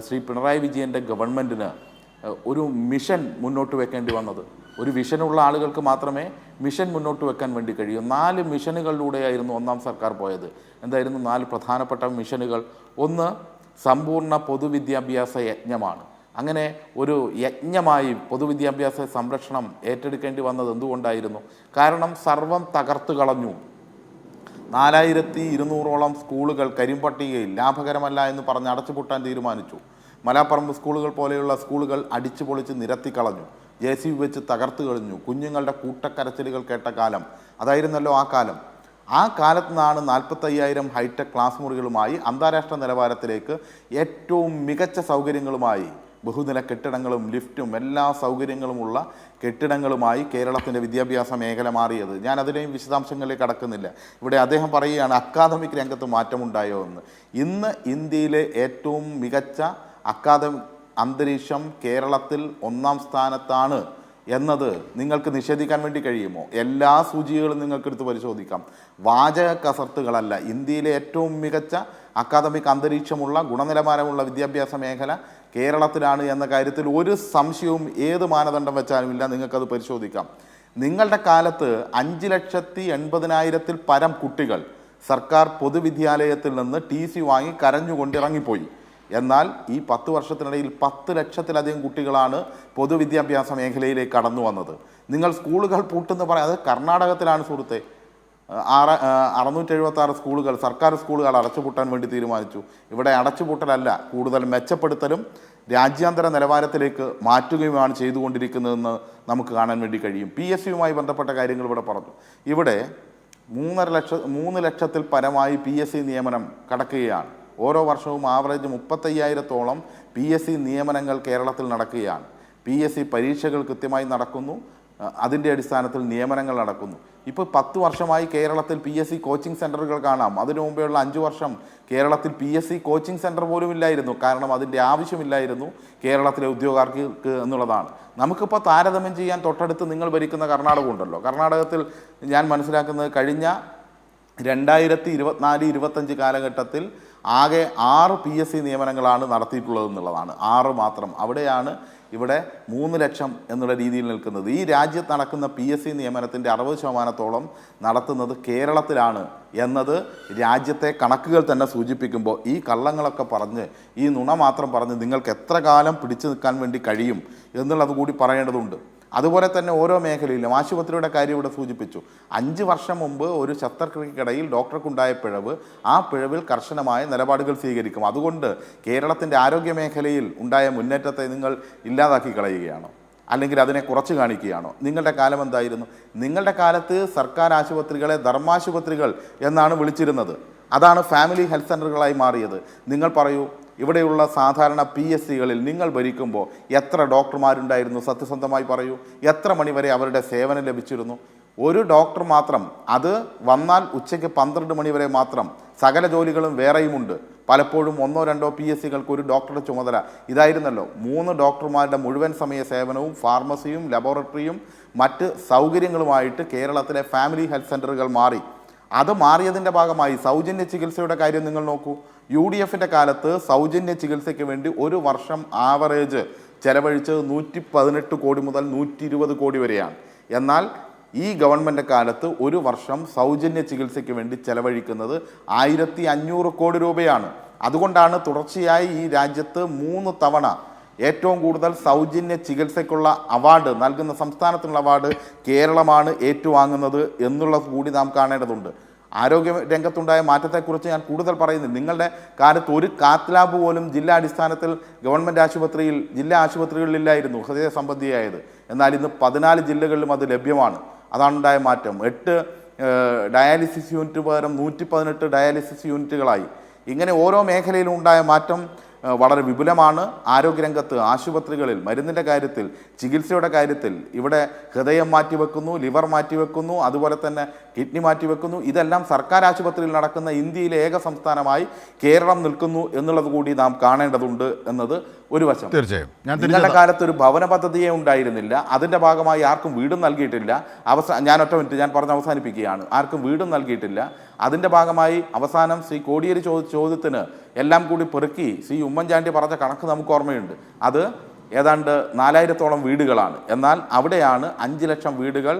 ശ്രീ പിണറായി വിജയൻ്റെ ഗവൺമെൻറ്റിന് ഒരു മിഷൻ മുന്നോട്ട് വെക്കേണ്ടി വന്നത്? ഒരു വിഷനുള്ള ആളുകൾക്ക് മാത്രമേ മിഷൻ മുന്നോട്ട് വെക്കാൻ വേണ്ടി കഴിയൂ. 4 മിഷനുകളിലൂടെയായിരുന്നു ഒന്നാം സർക്കാർ പോയത്. എന്തായിരുന്നു 4 പ്രധാനപ്പെട്ട മിഷനുകൾ? ഒന്ന്, സമ്പൂർണ്ണ പൊതുവിദ്യാഭ്യാസ യജ്ഞമാണ്. അങ്ങനെ ഒരു യജ്ഞമായി പൊതുവിദ്യാഭ്യാസ സംരക്ഷണം ഏറ്റെടുക്കേണ്ടി വന്നത് എന്തുകൊണ്ടായിരുന്നു? കാരണം സർവം തകർത്തു കളഞ്ഞു. 4200ഓളം സ്കൂളുകൾ കരിമ്പട്ടികയിൽ ലാഭകരമല്ല എന്ന് പറഞ്ഞ് അടച്ചുപൂട്ടാൻ തീരുമാനിച്ചു. മലാപ്പറമ്പ് സ്കൂളുകൾ പോലെയുള്ള സ്കൂളുകൾ അടിച്ചു പൊളിച്ച് നിരത്തിക്കളഞ്ഞു. JCB വെച്ച് തകർത്ത് കളഞ്ഞു. കുഞ്ഞുങ്ങളുടെ കൂട്ടക്കരച്ചിലുകൾ കേട്ട കാലം അതായിരുന്നല്ലോ ആ കാലം. ആ കാലത്ത് നിന്നാണ് 45,000 ഹൈടെക് ക്ലാസ് മുറികളുമായി അന്താരാഷ്ട്ര നിലവാരത്തിലേക്ക് ഏറ്റവും മികച്ച സൗകര്യങ്ങളുമായി ബഹുനില കെട്ടിടങ്ങളും ലിഫ്റ്റും എല്ലാ സൗകര്യങ്ങളുമുള്ള കെട്ടിടങ്ങളുമായി കേരളത്തിൻ്റെ വിദ്യാഭ്യാസ മേഖല മാറിയത്. ഞാൻ അതിലെയും വിശദാംശങ്ങളിലേക്ക് കടക്കുന്നില്ല. ഇവിടെ അദ്ദേഹം പറയുകയാണ് അക്കാദമിക് രംഗത്ത് മാറ്റമുണ്ടായോ എന്ന്. ഇന്ന് ഇന്ത്യയിലെ ഏറ്റവും മികച്ച അക്കാദമിക് അന്തരീക്ഷം കേരളത്തിൽ 1-ാം സ്ഥാനത്താണ് എന്നത് നിങ്ങൾക്ക് നിഷേധിക്കാൻ വേണ്ടി കഴിയുമോ? എല്ലാ സൂചികകളും നിങ്ങൾക്കെടുത്ത് പരിശോധിക്കാം. വാചക കസർത്തുകളല്ല. ഇന്ത്യയിലെ ഏറ്റവും മികച്ച അക്കാദമിക് അന്തരീക്ഷമുള്ള ഗുണനിലവാരമുള്ള വിദ്യാഭ്യാസ മേഖല കേരളത്തിലാണ് എന്ന കാര്യത്തിൽ ഒരു സംശയവും ഏത് മാനദണ്ഡം വെച്ചാലും ഇല്ല. നിങ്ങൾക്കത് പരിശോധിക്കാം. നിങ്ങളുടെ കാലത്ത് 5,80,000-ൽ പരം കുട്ടികൾ സർക്കാർ പൊതുവിദ്യാലയത്തിൽ നിന്ന് TC വാങ്ങി കരഞ്ഞുകൊണ്ടിറങ്ങിപ്പോയി. എന്നാൽ ഈ 10 വർഷത്തിനിടയിൽ 10 ലക്ഷത്തിലധികം കുട്ടികളാണ് പൊതുവിദ്യാഭ്യാസ മേഖലയിലേക്ക് കടന്നു വന്നത്. നിങ്ങൾ സ്കൂളുകൾ പൂട്ടെന്ന് പറയാം, അത് കർണാടകത്തിലാണ് സുഹൃത്തെ. 676 സ്കൂളുകൾ, സർക്കാർ സ്കൂളുകൾ അടച്ചുപൂട്ടാൻ വേണ്ടി തീരുമാനിച്ചു. ഇവിടെ അടച്ചുപൂട്ടലല്ല, കൂടുതൽ മെച്ചപ്പെടുത്തലും രാജ്യാന്തര നിലവാരത്തിലേക്ക് മാറ്റുകയുമാണ് ചെയ്തുകൊണ്ടിരിക്കുന്നതെന്ന് നമുക്ക് കാണാൻ വേണ്ടി കഴിയും. PSCയുമായി ബന്ധപ്പെട്ട കാര്യങ്ങൾ ഇവിടെ പറഞ്ഞു. ഇവിടെ 3 ലക്ഷത്തിൽ പരമായി PSC നിയമനം കടക്കുകയാണ്. ഓരോ വർഷവും ആവറേജ് 35,000-ഓളം PSC നിയമനങ്ങൾ കേരളത്തിൽ നടക്കുകയാണ്. PSC പരീക്ഷകൾ കൃത്യമായി നടക്കുന്നു, അതിൻ്റെ അടിസ്ഥാനത്തിൽ നിയമനങ്ങൾ നടക്കുന്നു. ഇപ്പോൾ 10 വർഷമായി കേരളത്തിൽ PSC കോച്ചിങ് സെൻ്ററുകൾ കാണാം. അതിനു മുമ്പെയുള്ള 5 വർഷം കേരളത്തിൽ PSC കോച്ചിങ് സെൻ്റർ പോലും ഇല്ലായിരുന്നു. കാരണം അതിൻ്റെ ആവശ്യമില്ലായിരുന്നു കേരളത്തിലെ ഉദ്യോഗാർത്ഥികൾക്ക് എന്നുള്ളതാണ്. നമുക്കിപ്പോൾ താരതമ്യം ചെയ്യാൻ തൊട്ടടുത്ത് നിങ്ങൾ ഭരിക്കുന്ന കർണാടകം ഉണ്ടല്ലോ. കർണാടകത്തിൽ ഞാൻ മനസ്സിലാക്കുന്നത് കഴിഞ്ഞ 2024-25 കാലഘട്ടത്തിൽ ആകെ 6 PSC നിയമനങ്ങളാണ് നടത്തിയിട്ടുള്ളതെന്നുള്ളതാണ്. 6 മാത്രം. അവിടെയാണ് ഇവിടെ 3 ലക്ഷം എന്നുള്ള രീതിയിൽ നിൽക്കുന്നത്. ഈ രാജ്യത്ത് നടക്കുന്ന PSC നിയമനത്തിൻ്റെ 60% നടത്തുന്നത് കേരളത്തിലാണ് എന്നത് രാജ്യത്തെ കണക്കുകൾ തന്നെ സൂചിപ്പിക്കുമ്പോൾ ഈ കള്ളങ്ങളൊക്കെ പറഞ്ഞ്, ഈ നുണ മാത്രം പറഞ്ഞ് നിങ്ങൾക്ക് എത്ര കാലം പിടിച്ചു നിൽക്കാൻ വേണ്ടി കഴിയും എന്നുള്ളത് കൂടി പറയേണ്ടതുണ്ട്. അതുപോലെ തന്നെ ഓരോ മേഖലയിലും ആശുപത്രിയുടെ കാര്യം ഇവിടെ സൂചിപ്പിച്ചു. 5 വർഷം മുമ്പ് ഒരു ശസ്ത്രക്രിയക്കിടയിൽ ഡോക്ടർക്കുണ്ടായ പിഴവ്, ആ പിഴവിൽ കർശനമായ നിലപാടുകൾ സ്വീകരിക്കും. അതുകൊണ്ട് കേരളത്തിൻ്റെ ആരോഗ്യ മേഖലയിൽ ഉണ്ടായ മുന്നേറ്റത്തെ നിങ്ങൾ ഇല്ലാതാക്കി കളയുകയാണോ? അല്ലെങ്കിൽ അതിനെ കുറച്ച് കാണിക്കുകയാണോ? നിങ്ങളുടെ കാലം എന്തായിരുന്നു? നിങ്ങളുടെ കാലത്ത് സർക്കാർ ആശുപത്രികളെ ധർമാശുപത്രികൾ എന്നാണ് വിളിച്ചിരുന്നത്. അതാണ് ഫാമിലി ഹെൽത്ത് സെൻ്ററുകളായി മാറിയത്. നിങ്ങൾ പറയൂ, ഇവിടെയുള്ള സാധാരണ PSCകളിൽ നിങ്ങൾ ഭരിക്കുമ്പോൾ എത്ര ഡോക്ടർമാരുണ്ടായിരുന്നു? സത്യസന്ധമായി പറയൂ. എത്ര മണിവരെ അവരുടെ സേവനം ലഭിച്ചിരുന്നു? ഒരു ഡോക്ടർ മാത്രം, അത് വന്നാൽ ഉച്ചയ്ക്ക് 12 മണിവരെ മാത്രം. സകല ജോലികളും വേറെയുമുണ്ട്. പലപ്പോഴും 1-2 PSCകൾക്ക് ഒരു ഡോക്ടറുടെ ചുമതല. ഇതായിരുന്നല്ലോ 3 ഡോക്ടർമാരുടെ മുഴുവൻ സമയ സേവനവും ഫാർമസിയും ലബോറട്ടറിയും മറ്റ് സൗകര്യങ്ങളുമായിട്ട് കേരളത്തിലെ ഫാമിലി ഹെൽത്ത് സെൻ്ററുകൾ മാറി. അത് മാറിയതിൻ്റെ ഭാഗമായി സൗജന്യ ചികിത്സയുടെ കാര്യം നിങ്ങൾ നോക്കൂ. UDFൻ്റെ കാലത്ത് സൗജന്യ ചികിത്സയ്ക്ക് വേണ്ടി ഒരു വർഷം ആവറേജ് ചെലവഴിച്ചത് 118 കോടി മുതൽ 120 കോടി വരെയാണ്. എന്നാൽ ഈ ഗവൺമെൻറ് കാലത്ത് ഒരു വർഷം സൗജന്യ ചികിത്സയ്ക്ക് വേണ്ടി ചെലവഴിക്കുന്നത് 1500 കോടി രൂപയാണ്. അതുകൊണ്ടാണ് തുടർച്ചയായി ഈ രാജ്യത്ത് 3 തവണ ഏറ്റവും കൂടുതൽ സൗജന്യ ചികിത്സയ്ക്കുള്ള അവാർഡ് നൽകുന്ന സംസ്ഥാനത്തിനുള്ള അവാർഡ് കേരളമാണ് ഏറ്റുവാങ്ങുന്നത് എന്നുള്ളത് കൂടി നാം കാണേണ്ടതുണ്ട്. ആരോഗ്യ രംഗത്തുണ്ടായ മാറ്റത്തെക്കുറിച്ച് ഞാൻ കൂടുതൽ പറയുന്നില്ല. നിങ്ങളുടെ കാലത്ത് ഒരു കാത്ത് ലാബ് പോലും ജില്ലാടിസ്ഥാനത്തിൽ ഗവൺമെൻറ് ആശുപത്രിയിൽ, ജില്ലാ ആശുപത്രികളിലില്ലായിരുന്നു ഹൃദയ സംബന്ധിയായത്. എന്നാൽ ഇന്ന് 14 ജില്ലകളിലും അത് ലഭ്യമാണ്. അതാണുണ്ടായ മാറ്റം. 8 ഡയാലിസിസ് യൂണിറ്റ് പകരം 118 ഡയാലിസിസ് യൂണിറ്റുകളായി. ഇങ്ങനെ ഓരോ മേഖലയിലും ഉണ്ടായ മാറ്റം വളരെ വിപുലമാണ്. ആരോഗ്യരംഗത്ത്, ആശുപത്രികളിൽ, മരുന്നിൻ്റെ കാര്യത്തിൽ, ചികിത്സയുടെ കാര്യത്തിൽ ഇവിടെ ഹൃദയം മാറ്റിവെക്കുന്നു, ലിവർ മാറ്റിവെക്കുന്നു, അതുപോലെ തന്നെ കിഡ്നി മാറ്റിവെക്കുന്നു. ഇതെല്ലാം സർക്കാർ ആശുപത്രിയിൽ നടക്കുന്ന ഇന്ത്യയിലെ ഏക സംസ്ഥാനമായി കേരളം നിൽക്കുന്നു എന്നുള്ളത് കൂടി നാം കാണേണ്ടതുണ്ട് എന്നത് ഒരു വശം. തീർച്ചയായും നിങ്ങളുടെ കാലത്ത് ഒരു ഭവന പദ്ധതിയെ ഉണ്ടായിരുന്നില്ല. അതിൻ്റെ ഭാഗമായി ആർക്കും വീടും നൽകിയിട്ടില്ല. ഞാൻ ഒറ്റ മിനിറ്റ് ഞാൻ പറഞ്ഞ് അവസാനിപ്പിക്കുകയാണ്. ആർക്കും വീടും നൽകിയിട്ടില്ല. അതിൻ്റെ ഭാഗമായി അവസാനം ശ്രീ കോടിയേരി ചോദ്യത്തിന് എല്ലാം കൂടി പെറുക്കി ശ്രീ ഉമ്മൻചാണ്ടി പറഞ്ഞ കണക്ക് നമുക്ക് ഓർമ്മയുണ്ട്. അത് ഏതാണ്ട് 4000-ഓളം വീടുകളാണ്. എന്നാൽ അവിടെയാണ് 5 ലക്ഷം വീടുകൾ,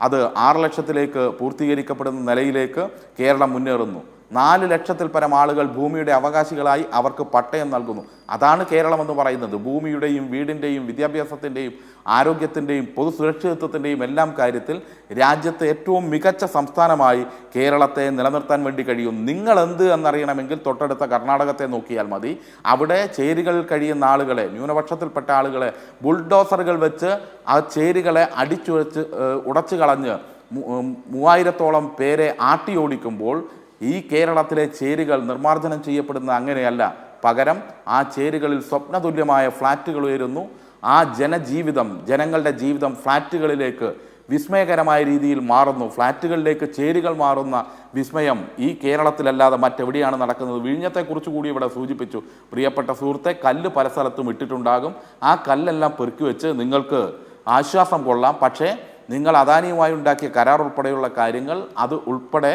അത് 6 ലക്ഷത്തിലേക്ക് പൂർത്തീകരിക്കപ്പെടുന്ന നിലയിലേക്ക് കേരളം മുന്നേറുന്നു. 4 ലക്ഷത്തിൽ പരം ആളുകൾ ഭൂമിയുടെ അവകാശികളായി അവർക്ക് പട്ടയം നൽകുന്നു. അതാണ് കേരളം എന്ന് പറയുന്നത്. ഭൂമിയുടെയും വീടിൻ്റെയും വിദ്യാഭ്യാസത്തിൻ്റെയും ആരോഗ്യത്തിൻ്റെയും പൊതുസുരക്ഷിതത്വത്തിൻ്റെയും എല്ലാം കാര്യത്തിൽ രാജ്യത്തെ ഏറ്റവും മികച്ച സംസ്ഥാനമായി കേരളത്തെ നിലനിർത്താൻ വേണ്ടി കഴിയും. നിങ്ങൾ എന്ത് എന്നറിയണമെങ്കിൽ തൊട്ടടുത്ത കർണാടകത്തെ നോക്കിയാൽ മതി. അവിടെ ചേരികളിൽ കഴിയുന്ന ആളുകളെ, ന്യൂനപക്ഷത്തിൽപ്പെട്ട ആളുകളെ ബുൾഡോസറുകൾ വെച്ച് ആ ചേരികളെ ഉടച്ചു കളഞ്ഞ് 3000-ഓളം പേരെ ആട്ടിയോടിക്കുമ്പോൾ ഈ കേരളത്തിലെ ചേരികൾ നിർമ്മാർജ്ജനം ചെയ്യപ്പെടുന്ന അങ്ങനെയല്ല. പകരം ആ ചേരികളിൽ സ്വപ്നതുല്യമായ ഫ്ലാറ്റുകൾ ഉയരുന്നു. ആ ജനങ്ങളുടെ ജീവിതം ഫ്ലാറ്റുകളിലേക്ക് വിസ്മയകരമായ രീതിയിൽ മാറുന്നു. ഫ്ലാറ്റുകളിലേക്ക് ചേരികൾ മാറുന്ന വിസ്മയം ഈ കേരളത്തിലല്ലാതെ മറ്റെവിടെയാണ് നടക്കുന്നത്? വിഴിഞ്ഞത്തെക്കുറിച്ച് കൂടി ഇവിടെ സൂചിപ്പിച്ചു. പ്രിയപ്പെട്ട സുഹൃത്തെ, കല്ല് പല സ്ഥലത്തും ഇട്ടിട്ടുണ്ടാകും. ആ കല്ലെല്ലാം പെറുക്കി വെച്ച് നിങ്ങൾക്ക് ആശ്വാസം കൊള്ളാം. പക്ഷേ നിങ്ങൾ അദാനിയുമായി ഉണ്ടാക്കിയ കരാർ ഉൾപ്പെടെയുള്ള കാര്യങ്ങൾ അത് ഉൾപ്പെടെ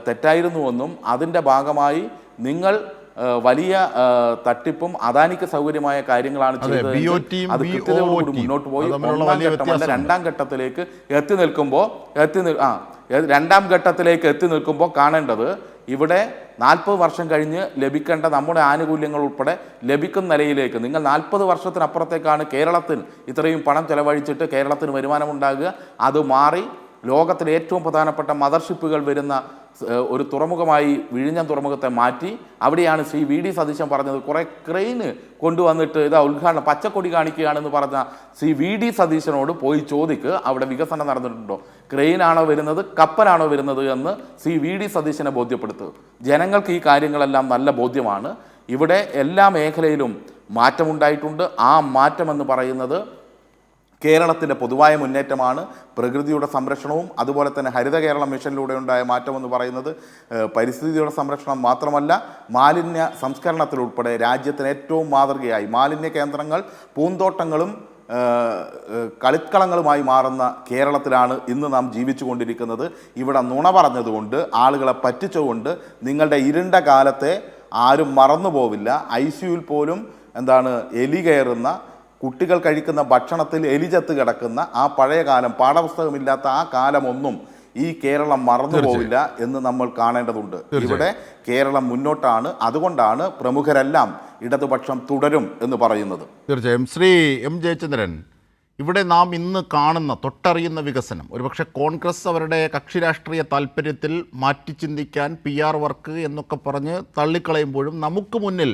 തെറ്റായിരുന്നുവെന്നും അതിൻ്റെ ഭാഗമായി നിങ്ങൾ വലിയ തട്ടിപ്പും അദാനിക്ക് സൗകര്യമായ കാര്യങ്ങളാണ് ചെയ്തത്. അത് കൃത്യതയോടുകൂടി മുന്നോട്ട് പോയി ഒന്നാം ഘട്ടമല്ല രണ്ടാം ഘട്ടത്തിലേക്ക് എത്തി നിൽക്കുമ്പോൾ കാണേണ്ടത് ഇവിടെ 40 വർഷം കഴിഞ്ഞ് ലഭിക്കേണ്ട നമ്മുടെ ആനുകൂല്യങ്ങൾ ഉൾപ്പെടെ ലഭിക്കുന്ന നിലയിലേക്ക് നിങ്ങൾ 40 വർഷത്തിനപ്പുറത്തേക്കാണ് കേരളത്തിൽ ഇത്രയും പണം ചെലവഴിച്ചിട്ട് കേരളത്തിന് വരുമാനമുണ്ടാകുക. അത് മാറി ലോകത്തിലെ ഏറ്റവും പ്രധാനപ്പെട്ട മദർഷിപ്പുകൾ വരുന്ന ഒരു തുറമുഖമായി വിഴിഞ്ഞം തുറമുഖത്തെ മാറ്റി അവിടെയാണ് ശ്രീ വി.ഡി. സതീശൻ പറഞ്ഞത് കുറേ ക്രെയിന് കൊണ്ടുവന്നിട്ട് ഇതാ ഉദ്ഘാടനം പച്ചക്കൊടി കാണിക്കുകയാണെന്ന് പറഞ്ഞ ശ്രീ വി.ഡി. സതീശനോട് പോയി ചോദിക്ക് അവിടെ വികസനം നടന്നിട്ടുണ്ടോ, ക്രെയിനാണോ വരുന്നത് കപ്പലാണോ വരുന്നത് എന്ന് ശ്രീ വി.ഡി. സതീശനെ ബോധ്യപ്പെടുത്തുക. ജനങ്ങൾക്ക് ഈ കാര്യങ്ങളെല്ലാം നല്ല ബോധ്യമാണ്. ഇവിടെ എല്ലാ മേഖലയിലും മാറ്റമുണ്ടായിട്ടുണ്ട്. ആ മാറ്റമെന്ന് പറയുന്നത് കേരളത്തിൻ്റെ പൊതുവായ മുന്നേറ്റമാണ്. പ്രകൃതിയുടെ സംരക്ഷണവും അതുപോലെ തന്നെ ഹരിത കേരളം മിഷനിലൂടെ ഉണ്ടായ മാറ്റമെന്ന് പറയുന്നത് പരിസ്ഥിതിയുടെ സംരക്ഷണം മാത്രമല്ല, മാലിന്യ സംസ്കരണത്തിലുൾപ്പെടെ രാജ്യത്തിന് ഏറ്റവും മാതൃകയായി മാലിന്യ കേന്ദ്രങ്ങൾ പൂന്തോട്ടങ്ങളും കളിക്കളങ്ങളുമായി മാറുന്ന കേരളത്തിലാണ് ഇന്ന് നാം ജീവിച്ചു കൊണ്ടിരിക്കുന്നത്. ഇവിടെ നുണ പറഞ്ഞതുകൊണ്ട് ആളുകളെ പറ്റിച്ചുകൊണ്ട് നിങ്ങളുടെ ഇരുണ്ട കാലത്തെ ആരും മറന്നു പോവില്ല. ICUവിൽ പോലും എലി കയറുന്ന കുട്ടികൾ കഴിക്കുന്ന ഭക്ഷണത്തിൽ എലിചത്ത് കിടക്കുന്ന ആ പഴയ കാലം പാഠപുസ്തകമില്ലാത്ത ആ കാലമൊന്നും ഈ കേരളം മറന്നു പോവില്ല എന്ന് നമ്മൾ കാണേണ്ടതുണ്ട്. ഇവിടെ കേരളം മുന്നോട്ടാണ്. അതുകൊണ്ടാണ് പ്രമുഖരെല്ലാം ഇടതുപക്ഷം തുടരും എന്ന് പറയുന്നത്. തീർച്ചയായും. ശ്രീ M. ജയചന്ദ്രൻ, ഇവിടെ നാം ഇന്ന് കാണുന്ന തൊട്ടറിയുന്ന വികസനം ഒരുപക്ഷെ കോൺഗ്രസ് അവരുടെ കക്ഷി രാഷ്ട്രീയ താല്പര്യത്തിൽ മാറ്റി ചിന്തിക്കാൻ PR വർക്ക് എന്നൊക്കെ പറഞ്ഞ് തള്ളിക്കളയുമ്പോഴും നമുക്ക് മുന്നിൽ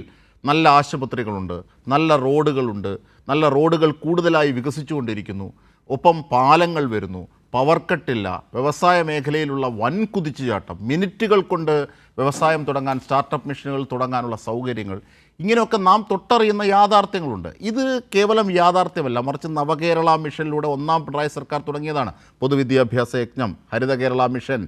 നല്ല ആശുപത്രികളുണ്ട്, നല്ല റോഡുകളുണ്ട്, നല്ല റോഡുകൾ കൂടുതലായി വികസിച്ചുകൊണ്ടിരിക്കുന്നു, ഒപ്പം പാലങ്ങൾ വരുന്നു, പവർ കട്ടില്ല, വ്യവസായ മേഖലയിലുള്ള വൻ കുതിച്ചുചാട്ടം, മിനിറ്റുകൾ കൊണ്ട് വ്യവസായം തുടങ്ങാൻ സ്റ്റാർട്ടപ്പ് മിഷനുകൾ തുടങ്ങാനുള്ള സൗകര്യങ്ങൾ, ഇങ്ങനെയൊക്കെ നാം തൊട്ടറിയുന്ന യാഥാർത്ഥ്യങ്ങളുണ്ട്. ഇത് കേവലം യാഥാർത്ഥ്യമല്ല, മറിച്ച് നവകേരള മിഷനിലൂടെ ഒന്നാം പിണറായി സർക്കാർ തുടങ്ങിയതാണ്. പൊതുവിദ്യാഭ്യാസ യജ്ഞം, ഹരിത കേരള മിഷൻ,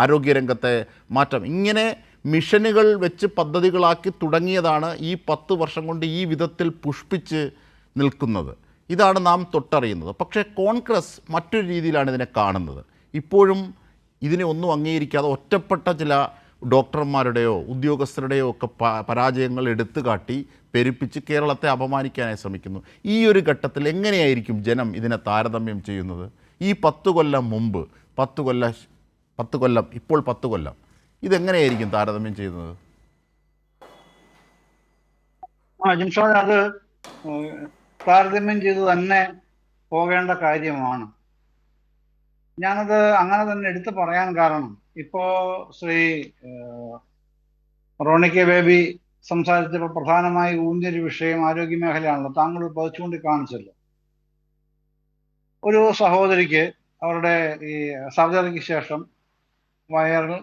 ആരോഗ്യരംഗത്തെ മാറ്റം, ഇങ്ങനെ മിഷനുകൾ വെച്ച് പദ്ധതികളാക്കി തുടങ്ങിയതാണ് ഈ 10 വർഷം കൊണ്ട് ഈ വിധത്തിൽ പുഷ്പിച്ച് നിൽക്കുന്നത്. ഇതാണ് നാം തൊട്ടറിയുന്നത്. പക്ഷേ കോൺഗ്രസ് മറ്റൊരു രീതിയിലാണ് ഇതിനെ കാണുന്നത്. ഇപ്പോഴും ഇതിനെ ഒന്നും അംഗീകരിക്കാതെ ഒറ്റപ്പെട്ട ചില ഡോക്ടർമാരുടെയോ ഉദ്യോഗസ്ഥരുടെയോ ഒക്കെ പരാജയങ്ങൾ എടുത്തു കാട്ടി പെരുപ്പിച്ച് കേരളത്തെ അപമാനിക്കാനായി ശ്രമിക്കുന്നു. ഈ ഒരു ഘട്ടത്തിൽ എങ്ങനെയായിരിക്കും ജനം ഇതിനെ താരതമ്യം ചെയ്യുന്നത്? ഈ 10 കൊല്ലം മുമ്പ് 10 കൊല്ലം ഇപ്പോൾ 10 കൊല്ലം ഇതെങ്ങനെയായിരിക്കും താരതമ്യം ചെയ്യുന്നത്? ജിംഷാദ്, അത് താരതമ്യം ചെയ്ത് തന്നെ പോകേണ്ട കാര്യമാണ്. ഞാനത് അങ്ങനെ തന്നെ എടുത്തു പറയാൻ കാരണം ഇപ്പോ ശ്രീ റോണി കെ ബേബി സംസാരിച്ചപ്പോൾ പ്രധാനമായി ഊന്നിയൊരു വിഷയം ആരോഗ്യ മേഖലയാണല്ലോ. താങ്കൾ പതിച്ചുകൊണ്ട് കാണിച്ചല്ലോ. ഒരു സഹോദരിക്ക് അവരുടെ ഈ സർജറിക്ക് ശേഷം വയറിൽ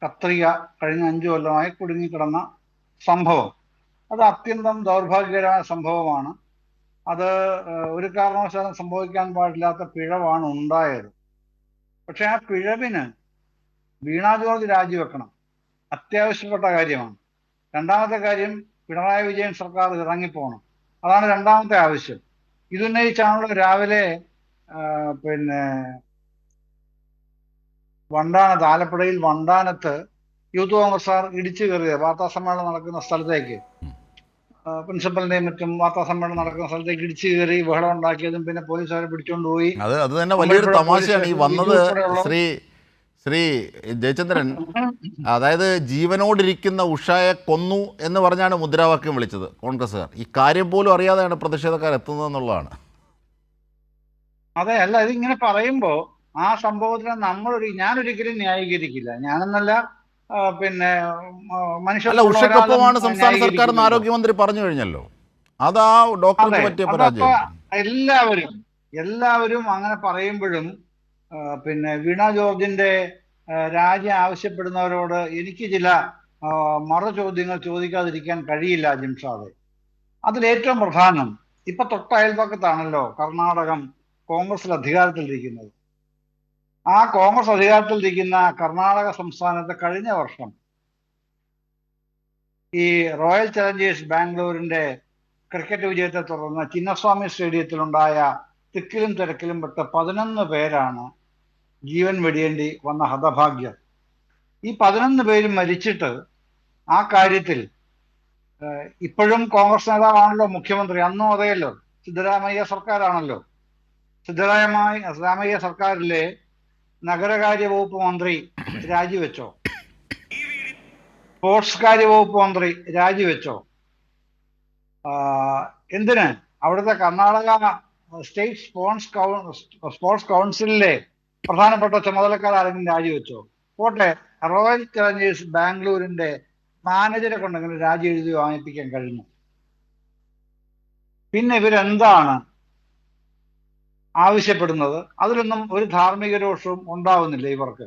കത്രിക കഴിഞ്ഞ 5 കൊല്ലമായി കുടുങ്ങിക്കിടന്ന സംഭവം, അത് അത്യന്തം ദൗർഭാഗ്യകരമായ സംഭവമാണ്. അത് ഒരു കാരണവശാലും സംഭവിക്കാൻ പാടില്ലാത്ത പിഴവാണ് ഉണ്ടായത്. പക്ഷെ ആ പിഴവിന് വീണ ജോർജ് രാജിവെക്കണം, അത്യാവശ്യപ്പെട്ട കാര്യമാണ്. രണ്ടാമത്തെ കാര്യം, പിണറായി വിജയൻ സർക്കാർ ഇറങ്ങിപ്പോകണം, അതാണ് രണ്ടാമത്തെ ആവശ്യം. ഇതുന്നയിച്ചാണല്ലോ രാവിലെ വണ്ടാനത്ത്, ആലപ്പുഴയിൽ വണ്ടാനത്ത് യൂത്ത് കോൺഗ്രസ്സുകാർ ഇടിച്ചു കയറിയത് വാർത്താ സമ്മേളനം നടക്കുന്ന സ്ഥലത്തേക്ക്, പ്രിൻസിപ്പലിന്റെയും മറ്റും വാർത്താ സമ്മേളനം നടക്കുന്ന സ്ഥലത്തേക്ക് ഇടിച്ചു കയറി ബഹളം ഉണ്ടാക്കിയതും പിന്നെ പോലീസ് അവരെ പിടിച്ചുകൊണ്ടുപോയി. അത് തന്നെ വലിയൊരു തമാശയാണ് ഈ വന്നത്. ശ്രീ ജയചന്ദ്രൻ, അതായത് ജീവനോടിരിക്കുന്ന ഉഷയെ കൊന്നു എന്ന് പറഞ്ഞാണ് മുദ്രാവാക്യം വിളിച്ചത് കോൺഗ്രസ്സുകാർ. ഈ കാര്യം പോലും അറിയാതെയാണ് പ്രതിഷേധക്കാർ എത്തുന്നതെന്നുള്ളതാണ്. അതെ, അല്ല, ഇതിങ്ങനെ പറയുമ്പോ ആ സംഭവത്തിനെ ഞാനൊരിക്കലും ന്യായീകരിക്കില്ല. ഞാനെന്നല്ല അല്ല, ഉഷയ്ക്കൊപ്പമാണ് സംസ്ഥാന സർക്കാർ എന്ന് ആരോഗ്യമന്ത്രി പറഞ്ഞു കഴിഞ്ഞല്ലോ. അതാ ഡോക്ടർക്ക് പറ്റിയ പരാജയം. എല്ലാവരും അങ്ങനെ പറയുമ്പോഴും വീണ ജോർജിന്റെ രാജി ആവശ്യപ്പെടുന്നവരോട് എനിക്ക് ചില മറു ചോദ്യങ്ങൾ ചോദിക്കാതിരിക്കാൻ കഴിയില്ല ജിംഷാദെ. അതിലേറ്റവും പ്രധാനം, ഇപ്പൊ തൊട്ട അയൽപക്കത്താണല്ലോ കർണാടകം കോൺഗ്രസിൽ അധികാരത്തിലിരിക്കുന്നത്. ആ കോൺഗ്രസ് അധികാരത്തിലിരിക്കുന്ന കർണാടക സംസ്ഥാനത്ത് കഴിഞ്ഞ വർഷം ഈ റോയൽ ചലഞ്ചേഴ്സ് ബാംഗ്ലൂരിന്റെ ക്രിക്കറ്റ് വിജയത്തെ തുടർന്ന് ചിന്നസ്വാമി സ്റ്റേഡിയത്തിലുണ്ടായ തിക്കിലും തിരക്കിലും പെട്ട 11 പേരാണ് ജീവൻ വെടിയേണ്ടി വന്ന ഹതഭാഗ്യർ. ഈ 11 പേരും മരിച്ചിട്ട് ആ കാര്യത്തിൽ ഇപ്പോഴും കോൺഗ്രസ് നേതാവാണല്ലോ മുഖ്യമന്ത്രി, അന്നും അതേയല്ലോ, സിദ്ധരാമയ്യ സർക്കാരാണല്ലോ. സിദ്ധരാമയ്യ സർക്കാരിലെ നഗരകാര്യ വകുപ്പ് മന്ത്രി രാജിവെച്ചോ? സ്പോർട്സ് കാര്യ വകുപ്പ് മന്ത്രി രാജിവെച്ചോ? എന്തിന്? അവിടുത്തെ കർണാടക സ്റ്റേറ്റ് സ്പോർട്സ് കൗൺസിലിലെ പ്രധാനപ്പെട്ട ചുമതലക്കാരെങ്കിലും രാജിവെച്ചോ? പോട്ടെ, റോയൽ ചലഞ്ചേഴ്സ് ബാംഗ്ലൂരിന്റെ മാനേജരെ കൊണ്ടെങ്കിലും രാജി എഴുതി വാങ്ങിപ്പിക്കാൻ കഴിഞ്ഞു. പിന്നെ ഇവരെന്താണ് ആവശ്യപ്പെടുന്നത്? അതിലൊന്നും ഒരു ധാർമ്മിക രോഷവും ഉണ്ടാവുന്നില്ല ഇവർക്ക്.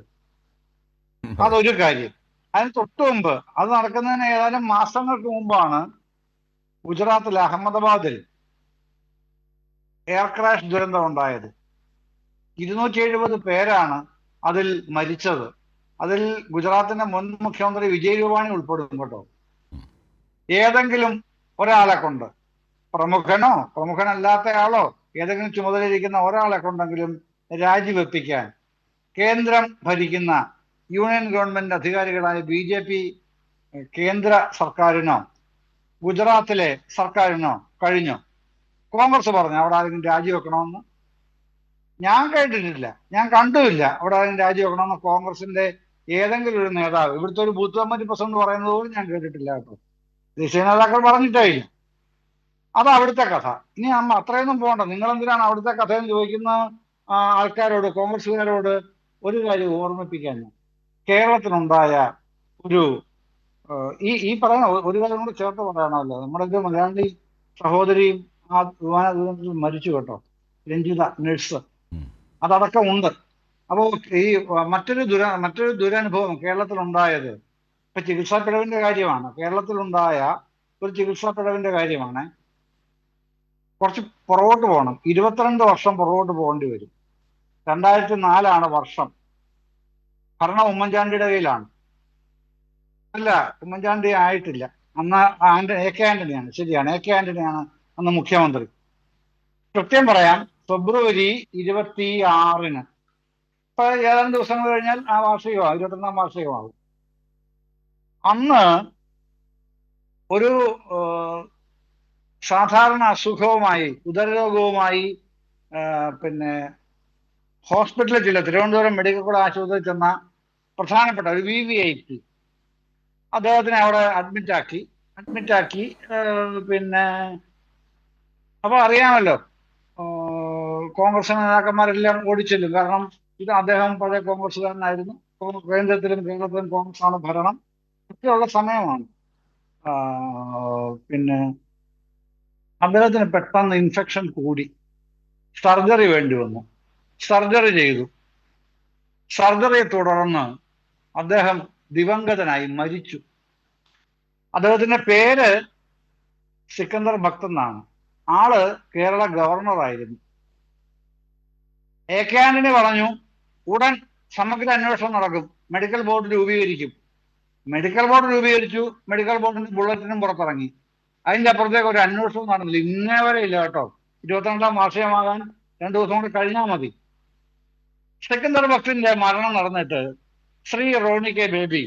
അതൊരു കാര്യം. അതിന് തൊട്ടു മുമ്പ്, അത് നടക്കുന്നതിന് ഏതാനും മാസങ്ങൾക്ക് മുമ്പാണ് ഗുജറാത്തിലെ അഹമ്മദാബാദിൽ എയർ ക്രാഷ് ദുരന്തം ഉണ്ടായത്. 270 പേരാണ് അതിൽ മരിച്ചത്. അതിൽ ഗുജറാത്തിന്റെ മുൻ മുഖ്യമന്ത്രി വിജയ് രൂപാണി ഉൾപ്പെടും കേട്ടോ. ഏതെങ്കിലും ഒരാളെ കൊണ്ട്, പ്രമുഖനോ പ്രമുഖനല്ലാത്തയാളോ ഏതെങ്കിലും ചുമതലയിരിക്കുന്ന ഒരാളെ കൊണ്ടെങ്കിലും രാജിവെപ്പിക്കാൻ കേന്ദ്രം ഭരിക്കുന്ന യൂണിയൻ ഗവൺമെന്റ് അധികാരികളായ BJP കേന്ദ്ര സർക്കാരിനോ ഗുജറാത്തിലെ സർക്കാരിനോ കഴിഞ്ഞോ? കോൺഗ്രസ് പറഞ്ഞു അവിടെ ആരെങ്കിലും രാജിവെക്കണമെന്ന്? ഞാൻ കേട്ടിട്ടില്ല, ഞാൻ കണ്ടുമില്ല അവിടെ ആരെങ്കിലും രാജിവെക്കണമെന്ന് കോൺഗ്രസിന്റെ ഏതെങ്കിലും ഒരു നേതാവ്. ഇവിടുത്തെ ഒരു ബൂത്ത് കമ്മിറ്റി പ്രസിഡന്റ് പറയുന്നത് പോലും ഞാൻ കേട്ടിട്ടില്ല കേട്ടോ. ദേശീയ നേതാക്കൾ പറഞ്ഞിട്ടേ ഇല്ല. അത് അവിടുത്തെ കഥ. ഇനി അത്രയൊന്നും പോകണ്ട. നിങ്ങൾ എന്തിനാണ് അവിടുത്തെ കഥയെന്ന് ചോദിക്കുന്ന ആൾക്കാരോട്, കോൺഗ്രസ്സുകാരോട് ഒരു കാര്യം ഓർമ്മിപ്പിക്കാൻ, കേരളത്തിലുണ്ടായ ഒരു ഈ പറയുന്ന ഒരു കാര്യം കൂടെ ചേർത്ത് പറയണമല്ലോ. നമ്മുടെ ഒരു മലയാളി സഹോദരിയും ആ വിമാന ദുരന്തത്തിൽ മരിച്ചു കേട്ടോ, രഞ്ജിത നഴ്സ്, അതടക്കം ഉണ്ട്. അപ്പോൾ ഈ മറ്റൊരു ദുരനുഭവം കേരളത്തിലുണ്ടായത് ഇപ്പൊ ചികിത്സാ പിഴവിന്റെ കാര്യമാണ്. കേരളത്തിലുണ്ടായ ഒരു ചികിത്സാ പിഴവിന്റെ കാര്യമാണ്. കുറച്ച് പുറകോട്ട് പോകണം, 22 വർഷം പുറകോട്ട് പോകേണ്ടി വരും. 2004 വർഷം. ഭരണം ഉമ്മൻചാണ്ടിയുടെ കയ്യിലാണ്. അല്ല, ഉമ്മൻചാണ്ടി ആയിട്ടില്ല അന്ന്. AK ആന്റണിയാണ്, ശരിയാണ്, AK ആന്റണിയാണ് അന്ന് മുഖ്യമന്ത്രി. കൃത്യം പറയാം, ഫെബ്രുവരി 26-ന്, ഇപ്പൊ ഏതാനും ദിവസങ്ങൾ കഴിഞ്ഞാൽ ആ വാർഷികമാകും, 22ാം വാർഷികമാകും. അന്ന് ഒരു സാധാരണ അസുഖവുമായി, ഉദരരോഗവുമായി പിന്നെ ഹോസ്പിറ്റലിൽ ചെല്ലുക, തിരുവനന്തപുരം മെഡിക്കൽ കോളേജ് ആശുപത്രിയിൽ ചെന്ന പ്രധാനപ്പെട്ട ഒരു VVIP അദ്ദേഹത്തിനെ അവിടെ അഡ്മിറ്റാക്കി. പിന്നെ അപ്പൊ അറിയാമല്ലോ, കോൺഗ്രസ് നേതാക്കന്മാരെല്ലാം ഓടിച്ചെല്ലും. കാരണം ഇത് അദ്ദേഹം പഴയ കോൺഗ്രസ്സുകാരനായിരുന്നു. കേന്ദ്രത്തിലും കേരളത്തിലും കോൺഗ്രസ് ആണ് ഭരണം. ഒക്കെയുള്ള സമയമാണ്. പിന്നെ അദ്ദേഹത്തിന് പെട്ടെന്ന് ഇൻഫെക്ഷൻ കൂടി, സർജറി വേണ്ടി വന്നു. സർജറി ചെയ്തു. സർജറിയെ തുടർന്ന് അദ്ദേഹം ദിവംഗതനായി, മരിച്ചു. അദ്ദേഹത്തിന്റെ പേര് സിക്കന്ദർ ഭക്ത് എന്നാണ്. ആള് കേരള ഗവർണറായിരുന്നു. AK ആന്റണി പറഞ്ഞു ഉടൻ സമഗ്ര അന്വേഷണം നടക്കും, മെഡിക്കൽ ബോർഡ് രൂപീകരിക്കും. മെഡിക്കൽ ബോർഡ് രൂപീകരിച്ചു. മെഡിക്കൽ ബോർഡിന്റെ ബുള്ളറ്റിനും പുറത്തിറങ്ങി. അതിന്റെ അപ്പുറത്തേക്ക് ഒരു അന്വേഷണം നടന്നില്ല, ഇന്നേ വരെ ഇല്ല കേട്ടോ. 22ാം വാർഷികമാകാൻ 2 ദിവസം കൂടി കഴിഞ്ഞാൽ മതി. സിക്കന്ദർ ഭക്തിന്റെ മരണം നടന്നിട്ട് ശ്രീ റോണി കെ ബേബി,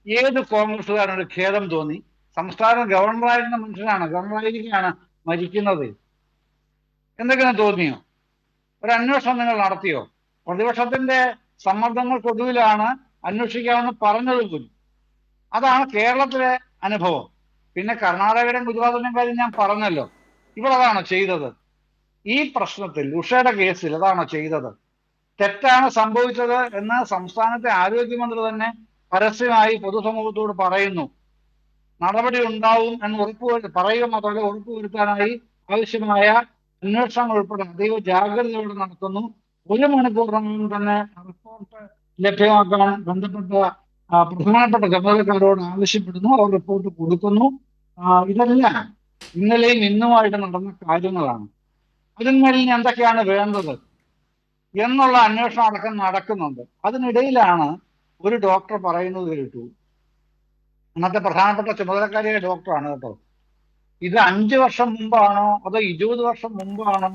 ഏത് കോൺഗ്രസ്സുകാരനൊരു ഖേദം തോന്നി? സംസ്ഥാന ഗവർണറായിരുന്ന മനുഷ്യനാണ്, ഗവർണറായിരിക്കുകയാണ് മരിക്കുന്നത്. എന്തെങ്കിലും തോന്നിയോ? ഒരു അന്വേഷണം നിങ്ങൾ നടത്തിയോ? പ്രതിപക്ഷത്തിന്റെ സമ്മർദ്ദങ്ങൾക്കൊടുവിലാണ് അന്വേഷിക്കാമെന്ന് പറഞ്ഞത് പോലും. അതാണ് കേരളത്തിലെ അനുഭവം. പിന്നെ കർണാടകയുടെയും ഗുജറാത്തിന്റെയും കാര്യം ഞാൻ പറഞ്ഞല്ലോ. ഇവിടെ അതാണോ ചെയ്തത്? ഈ പ്രശ്നത്തിൽ, ഉഷയുടെ കേസിൽ അതാണോ ചെയ്തത്? തെറ്റാണ് സംഭവിച്ചത് എന്ന് സംസ്ഥാനത്തെ ആരോഗ്യമന്ത്രി തന്നെ പരസ്യമായി പൊതുസമൂഹത്തോട് പറയുന്നു. നടപടി ഉണ്ടാവും എന്ന് പറയുക മാത്രമല്ല, ഉറപ്പുവരുത്താനായി ആവശ്യമായ അന്വേഷണങ്ങൾ ഉൾപ്പെടെ അതീവ ജാഗ്രതയോടെ നടത്തുന്നു. 1 മണിക്കൂറിനകം തന്നെ റിപ്പോർട്ട് ലഭ്യമാക്കാൻ ബന്ധപ്പെട്ട പ്രധാനപ്പെട്ട ചുമതലക്കാരോട് ആവശ്യപ്പെടുന്നു. അവർ റിപ്പോർട്ട് കൊടുക്കുന്നു. ഇതെല്ലാം ഇന്നലെയും ഇന്നുമായിട്ട് നടന്ന കാര്യങ്ങളാണ്. അതിന്മേൽ എന്തൊക്കെയാണ് വേണ്ടത് എന്നുള്ള അന്വേഷണം അടക്കം നടക്കുന്നുണ്ട്. അതിനിടയിലാണ് ഒരു ഡോക്ടർ പറയുന്നത് കേട്ടു, അന്നത്തെ പ്രധാനപ്പെട്ട ചുമതലക്കാരിയായ ഡോക്ടറാണ് കേട്ടോ, ഇത് 5 വർഷം മുമ്പാണോ അതോ 20 വർഷം മുമ്പാണോ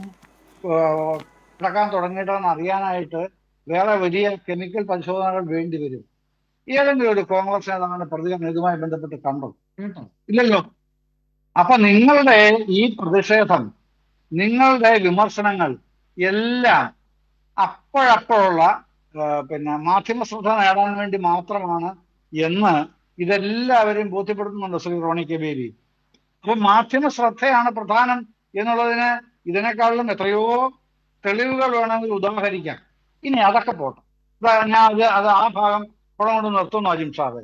കിടക്കാൻ തുടങ്ങിയിട്ടെന്ന് അറിയാനായിട്ട് വേറെ വലിയ കെമിക്കൽ പരിശോധനകൾ വേണ്ടി വരും. ഏതെങ്കിലും ഒരു കോൺഗ്രസ് നേതാവിന്റെ പ്രതികരണം ഇതുമായി ബന്ധപ്പെട്ട് കണ്ടോ? ഇല്ലല്ലോ. അപ്പൊ നിങ്ങളുടെ ഈ പ്രതിഷേധം, നിങ്ങളുടെ വിമർശനങ്ങൾ എല്ലാം അപ്പോഴപ്പോഴുള്ള മാധ്യമ ശ്രദ്ധ നേടാൻ വേണ്ടി മാത്രമാണ് എന്ന് ഇതെല്ലാവരും ബോധ്യപ്പെടുത്തുന്നുണ്ട് ശ്രീ റോണി കെ ബേബി. അപ്പൊ മാധ്യമ ശ്രദ്ധയാണ് പ്രധാനം എന്നുള്ളതിന് ഇതിനേക്കാളും എത്രയോ തെളിവുകൾ വേണമെങ്കിൽ ഉദാഹരിക്കാം. ഇനി അതൊക്കെ പോട്ടെ, ഞാൻ അത് ആ ഭാഗം കൊണ്ട് നിർത്തുന്നു. അജിംഷാദ്,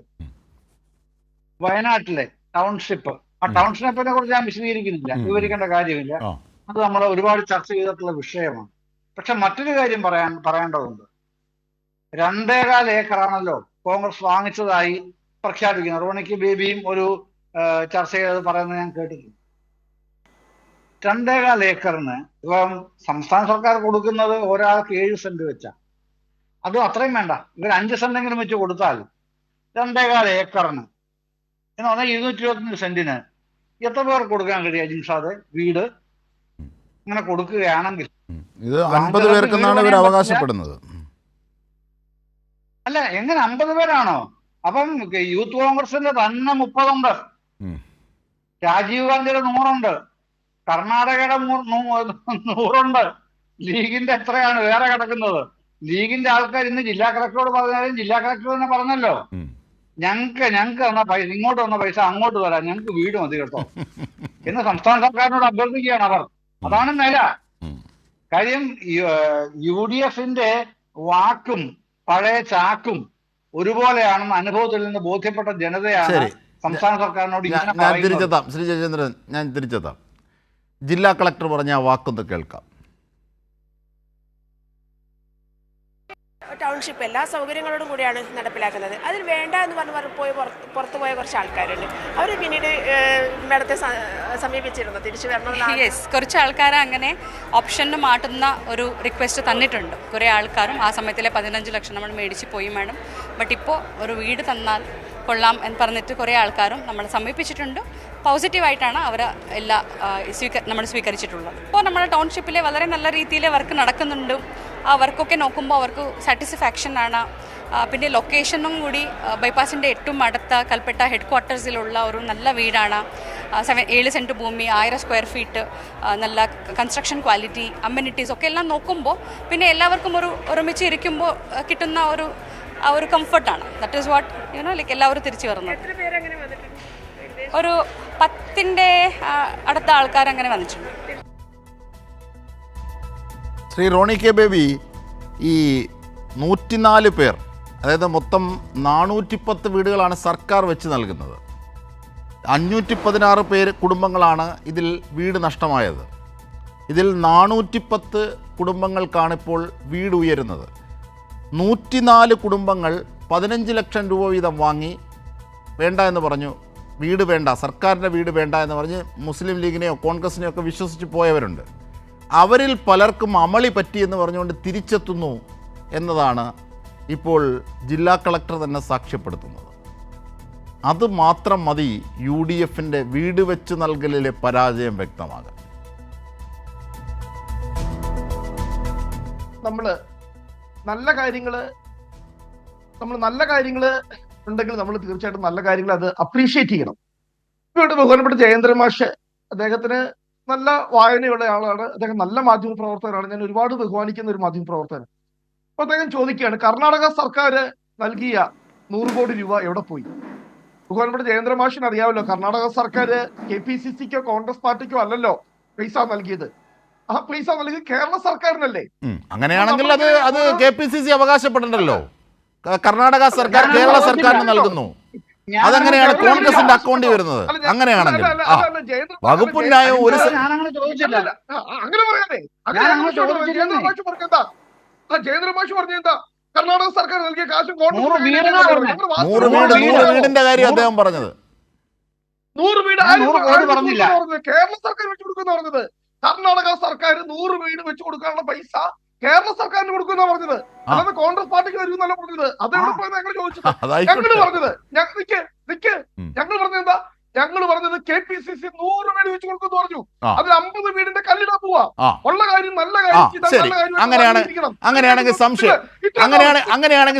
വയനാട്ടിലെ ടൗൺഷിപ്പ്, ആ ടൗൺഷിപ്പിനെ കുറിച്ച് ഞാൻ വിശദീകരിക്കുന്നില്ല, വിവരിക്കേണ്ട കാര്യമില്ല, അത് നമ്മൾ ഒരുപാട് ചർച്ച ചെയ്തിട്ടുള്ള വിഷയമാണ്. പക്ഷെ മറ്റൊരു കാര്യം പറയേണ്ടതുണ്ട്. 2.25 ഏക്കറാണല്ലോ കോൺഗ്രസ് വാങ്ങിച്ചതായി പ്രഖ്യാപിക്കുന്നത്. റോണി കെ ബേബിയും ഒരു ചർച്ച ചെയ്ത് പറയുന്നത് ഞാൻ കേട്ടിട്ടുണ്ട്. 2.25 ഏക്കറിന് ഇപ്പം സംസ്ഥാന സർക്കാർ കൊടുക്കുന്നത് ഒരാൾക്ക് 7 സെന്റ് വെച്ചാ, അതും അത്രയും വേണ്ട, ഇവർ 5 സെന്റെങ്കിലും വെച്ച് കൊടുത്താൽ 2.25 ഏക്കറിന് എന്ന് പറഞ്ഞാൽ 225 സെന്റിന് എത്ര പേർ കൊടുക്കാൻ കഴിയും അജിംഷാദ്? വീട് ഇങ്ങനെ കൊടുക്കുകയാണെങ്കിൽ ഇത് 50 പേർക്കെന്നാണ് ഇവർ അവകാശപ്പെടുന്നത്. അല്ല, എങ്ങനെ 50 പേരാണോ? അപ്പം യൂത്ത് കോൺഗ്രസിന്റെ തന്നെ 30 ഉണ്ട്, രാജീവ് ഗാന്ധിയുടെ 100 ഉണ്ട്, കർണാടകയുടെ 100 ഉണ്ട്, ലീഗിന്റെ എത്രയാണ് വേറെ കിടക്കുന്നത്? ലീഗിന്റെ ആൾക്കാർ ഇന്ന് ജില്ലാ കളക്ടറോട് പറഞ്ഞാലും ജില്ലാ കളക്ടർ തന്നെ പറഞ്ഞല്ലോ, ഞങ്ങൾക്ക് തന്ന പൈസ, ഇങ്ങോട്ട് വന്ന പൈസ അങ്ങോട്ട് തരാം, ഞങ്ങൾക്ക് വീട് മതി കേട്ടോ എന്ന് സംസ്ഥാന സർക്കാരിനോട് അഭ്യർത്ഥിക്കുകയാണ് അവർ. അതാണ് നില. കാര്യം UDFന്റെ വാക്കും പഴയ ചാക്കും ഒരുപോലെയാണെന്ന് അനുഭവത്തിൽ നിന്ന് ബോധ്യപ്പെട്ട ജനതയാണ് സംസ്ഥാന സർക്കാരിനോട്. ശ്രീ ജയചന്ദ്രൻ, ഞാൻ തിരിച്ചെത്താം. ജില്ലാ കളക്ടർ പറഞ്ഞ ആ വാക്കൊന്ന് കേൾക്കാം. ടൗൺഷിപ്പ് എല്ലാ സൗകര്യങ്ങളോടും കൂടിയാണ് നടപ്പിലാക്കുന്നത്. അതിന് വേണ്ട എന്ന് പറഞ്ഞ് പുറത്തു പോയ കുറച്ച് ആൾക്കാരുണ്ട്. അവർ പിന്നീട് മേഡത്തെ സമീപിച്ചിരുന്നു, തിരിച്ചു വരണമെന്ന്. യെസ്, കുറച്ച് ആൾക്കാർ അങ്ങനെ ഓപ്ഷന് മാറ്റുന്ന ഒരു റിക്വസ്റ്റ് തന്നിട്ടുണ്ട്. കുറേ ആൾക്കാരും ആ സമയത്തിലെ 15 ലക്ഷം നമ്മൾ മേടിച്ച് പോയി മാഡം, ബട്ട് ഇപ്പോൾ ഒരു വീട് തന്നാൽ കൊള്ളാം എന്ന് പറഞ്ഞിട്ട് കുറേ ആൾക്കാരും നമ്മൾ സമീപിച്ചിട്ടുണ്ട്. പോസിറ്റീവായിട്ടാണ് അവർ നമ്മൾ സ്വീകരിച്ചിട്ടുള്ളത്. ഇപ്പോൾ നമ്മുടെ ടൗൺഷിപ്പിലെ വളരെ നല്ല രീതിയിൽ വർക്ക് നടക്കുന്നുണ്ട്. ആ വർക്കൊക്കെ നോക്കുമ്പോൾ അവർക്ക് സാറ്റിസ്ഫാക്ഷനാണ്. പിന്നെ ലൊക്കേഷനും കൂടി ബൈപ്പാസിൻ്റെ ഏറ്റവും അടുത്ത കൽപ്പറ്റ ഹെഡ് ക്വാർട്ടേഴ്സിലുള്ള ഒരു നല്ല വീടാണ്. 7 സെൻറ്റ് ഭൂമി, 1000 സ്ക്വയർ ഫീറ്റ്, നല്ല കൺസ്ട്രക്ഷൻ ക്വാളിറ്റി, അമ്യൂണിറ്റീസ് ഒക്കെ എല്ലാം നോക്കുമ്പോൾ പിന്നെ എല്ലാവർക്കും ഒരുമിച്ച് ഇരിക്കുമ്പോൾ കിട്ടുന്ന ഒരു കംഫർട്ടാണ്. ദാറ്റ് ഈസ് വാട്ട് ലൈക്ക് എല്ലാവരും തിരിച്ചു വരുന്നത്. ഒരു 10ൻ്റെ അടുത്ത ആൾക്കാർ അങ്ങനെ വന്നിട്ടുണ്ട്. ശ്രീ റോണി കെ ബേബി, ഈ 104 പേർ, അതായത് മൊത്തം 410 വീടുകളാണ് സർക്കാർ വെച്ച് നൽകുന്നത്. 516 കുടുംബങ്ങളാണ് ഇതിൽ വീട് നഷ്ടമായത്. ഇതിൽ 410 കുടുംബങ്ങൾക്കാണിപ്പോൾ വീട് ഉയരുന്നത്. 104 കുടുംബങ്ങൾ 15 ലക്ഷം രൂപ വീതം വാങ്ങി വേണ്ട എന്ന് പറഞ്ഞു, വീട് വേണ്ട, സർക്കാരിൻ്റെ വീട് വേണ്ട എന്ന് പറഞ്ഞ് മുസ്ലിം ലീഗിനെയോ കോൺഗ്രസിനെയോ ഒക്കെ വിശ്വസിച്ച് പോയവരുണ്ട്. അവരിൽ പലർക്കും അമളി പറ്റിയെന്ന് പറഞ്ഞുകൊണ്ട് തിരിച്ചെത്തുന്നു എന്നതാണ് ഇപ്പോൾ ജില്ലാ കളക്ടർ തന്നെ സാക്ഷ്യപ്പെടുത്തുന്നത്. അതുമാത്രം മതി UDFൻ്റെ വീട് വെച്ച് നൽകലിലെ പരാജയം വ്യക്തമാകാൻ. നമ്മൾ നല്ല കാര്യങ്ങൾ ഉണ്ടെങ്കിൽ നമ്മൾ തീർച്ചയായിട്ടും നല്ല കാര്യങ്ങൾ അത് അപ്രീഷിയേറ്റ് ചെയ്യണം. ഇവിടെ ബഹുമാനപ്പെട്ട ജയേന്ദ്രൻ മാഷ്, അദ്ദേഹത്തിന് നല്ല വായനയുള്ള ആളാണ്, അദ്ദേഹം നല്ല മാധ്യമ പ്രവർത്തകനാണ്, ഞാൻ ഒരുപാട് ബഹുമാനിക്കുന്ന ഒരു മാധ്യമ പ്രവർത്തകൻ. അപ്പൊ അദ്ദേഹം ചോദിക്കുകയാണ്, കർണാടക സർക്കാർ നൽകിയ 100 കോടി രൂപ എവിടെ പോയി? ബഹുമാനപ്പെട്ട ജയേന്ദ്രൻ മാഷിന് അറിയാമല്ലോ, കർണാടക സർക്കാർ KPCCക്കോ കോൺഗ്രസ് പാർട്ടിക്കോ അല്ലല്ലോ പൈസ നൽകിയത്. ആ പൈസ നൽകിയത് കേരള സർക്കാരിനല്ലേ? അങ്ങനെയാണെങ്കിൽ അത് KPCC അവകാശപ്പെടണ്ടല്ലോ. കർണാടക സർക്കാർ കേരള സർക്കാരിന് നൽകുന്നു. അതെങ്ങനെയാണ് കോൺഗ്രസിന്റെ അക്കൗണ്ടിൽ വരുന്നത്? അങ്ങനെയാണെങ്കിൽ വകുപ്പുണ്ടായ ഒരു അങ്ങനെ പറയാതെ ജയേന്ദ്ര മാഷ് പറഞ്ഞെന്താ? കർണാടക സർക്കാർ നൽകിയ കാശും 100 വീടിന്റെ കാര്യം അദ്ദേഹം പറഞ്ഞത്. 100 വീട് കേരള സർക്കാർ വെച്ച് കൊടുക്കുന്ന പറഞ്ഞത്. കർണാടക സർക്കാർ 100 വീട് വെച്ച് കൊടുക്കാനുള്ള പൈസ കേരള സർക്കാരിന് കൊടുക്കുന്ന പറഞ്ഞത്, അല്ലാതെ കോൺഗ്രസ് പാർട്ടിക്ക് വരുന്നല്ല പറഞ്ഞത്. അതെവിടെ പോയത് ഞങ്ങൾ ചോദിച്ചത്. ഞങ്ങൾ പറഞ്ഞത് ഞങ്ങൾ പറഞ്ഞെന്താ? ഞങ്ങൾ പറഞ്ഞത് KPCC 100 വീട് വെച്ച് കൊടുക്കുന്നു പറഞ്ഞു. ആ. അതിൽ 50 വീടിന്റെ കല്ലിടാൻ പോവാ. ആ. ഉള്ള കാര്യം നല്ല ആ കാര്യം ചെയ്താൽ ശരി, നല്ല കാര്യമായിട്ട് അങ്ങനെയാണെങ്കിൽ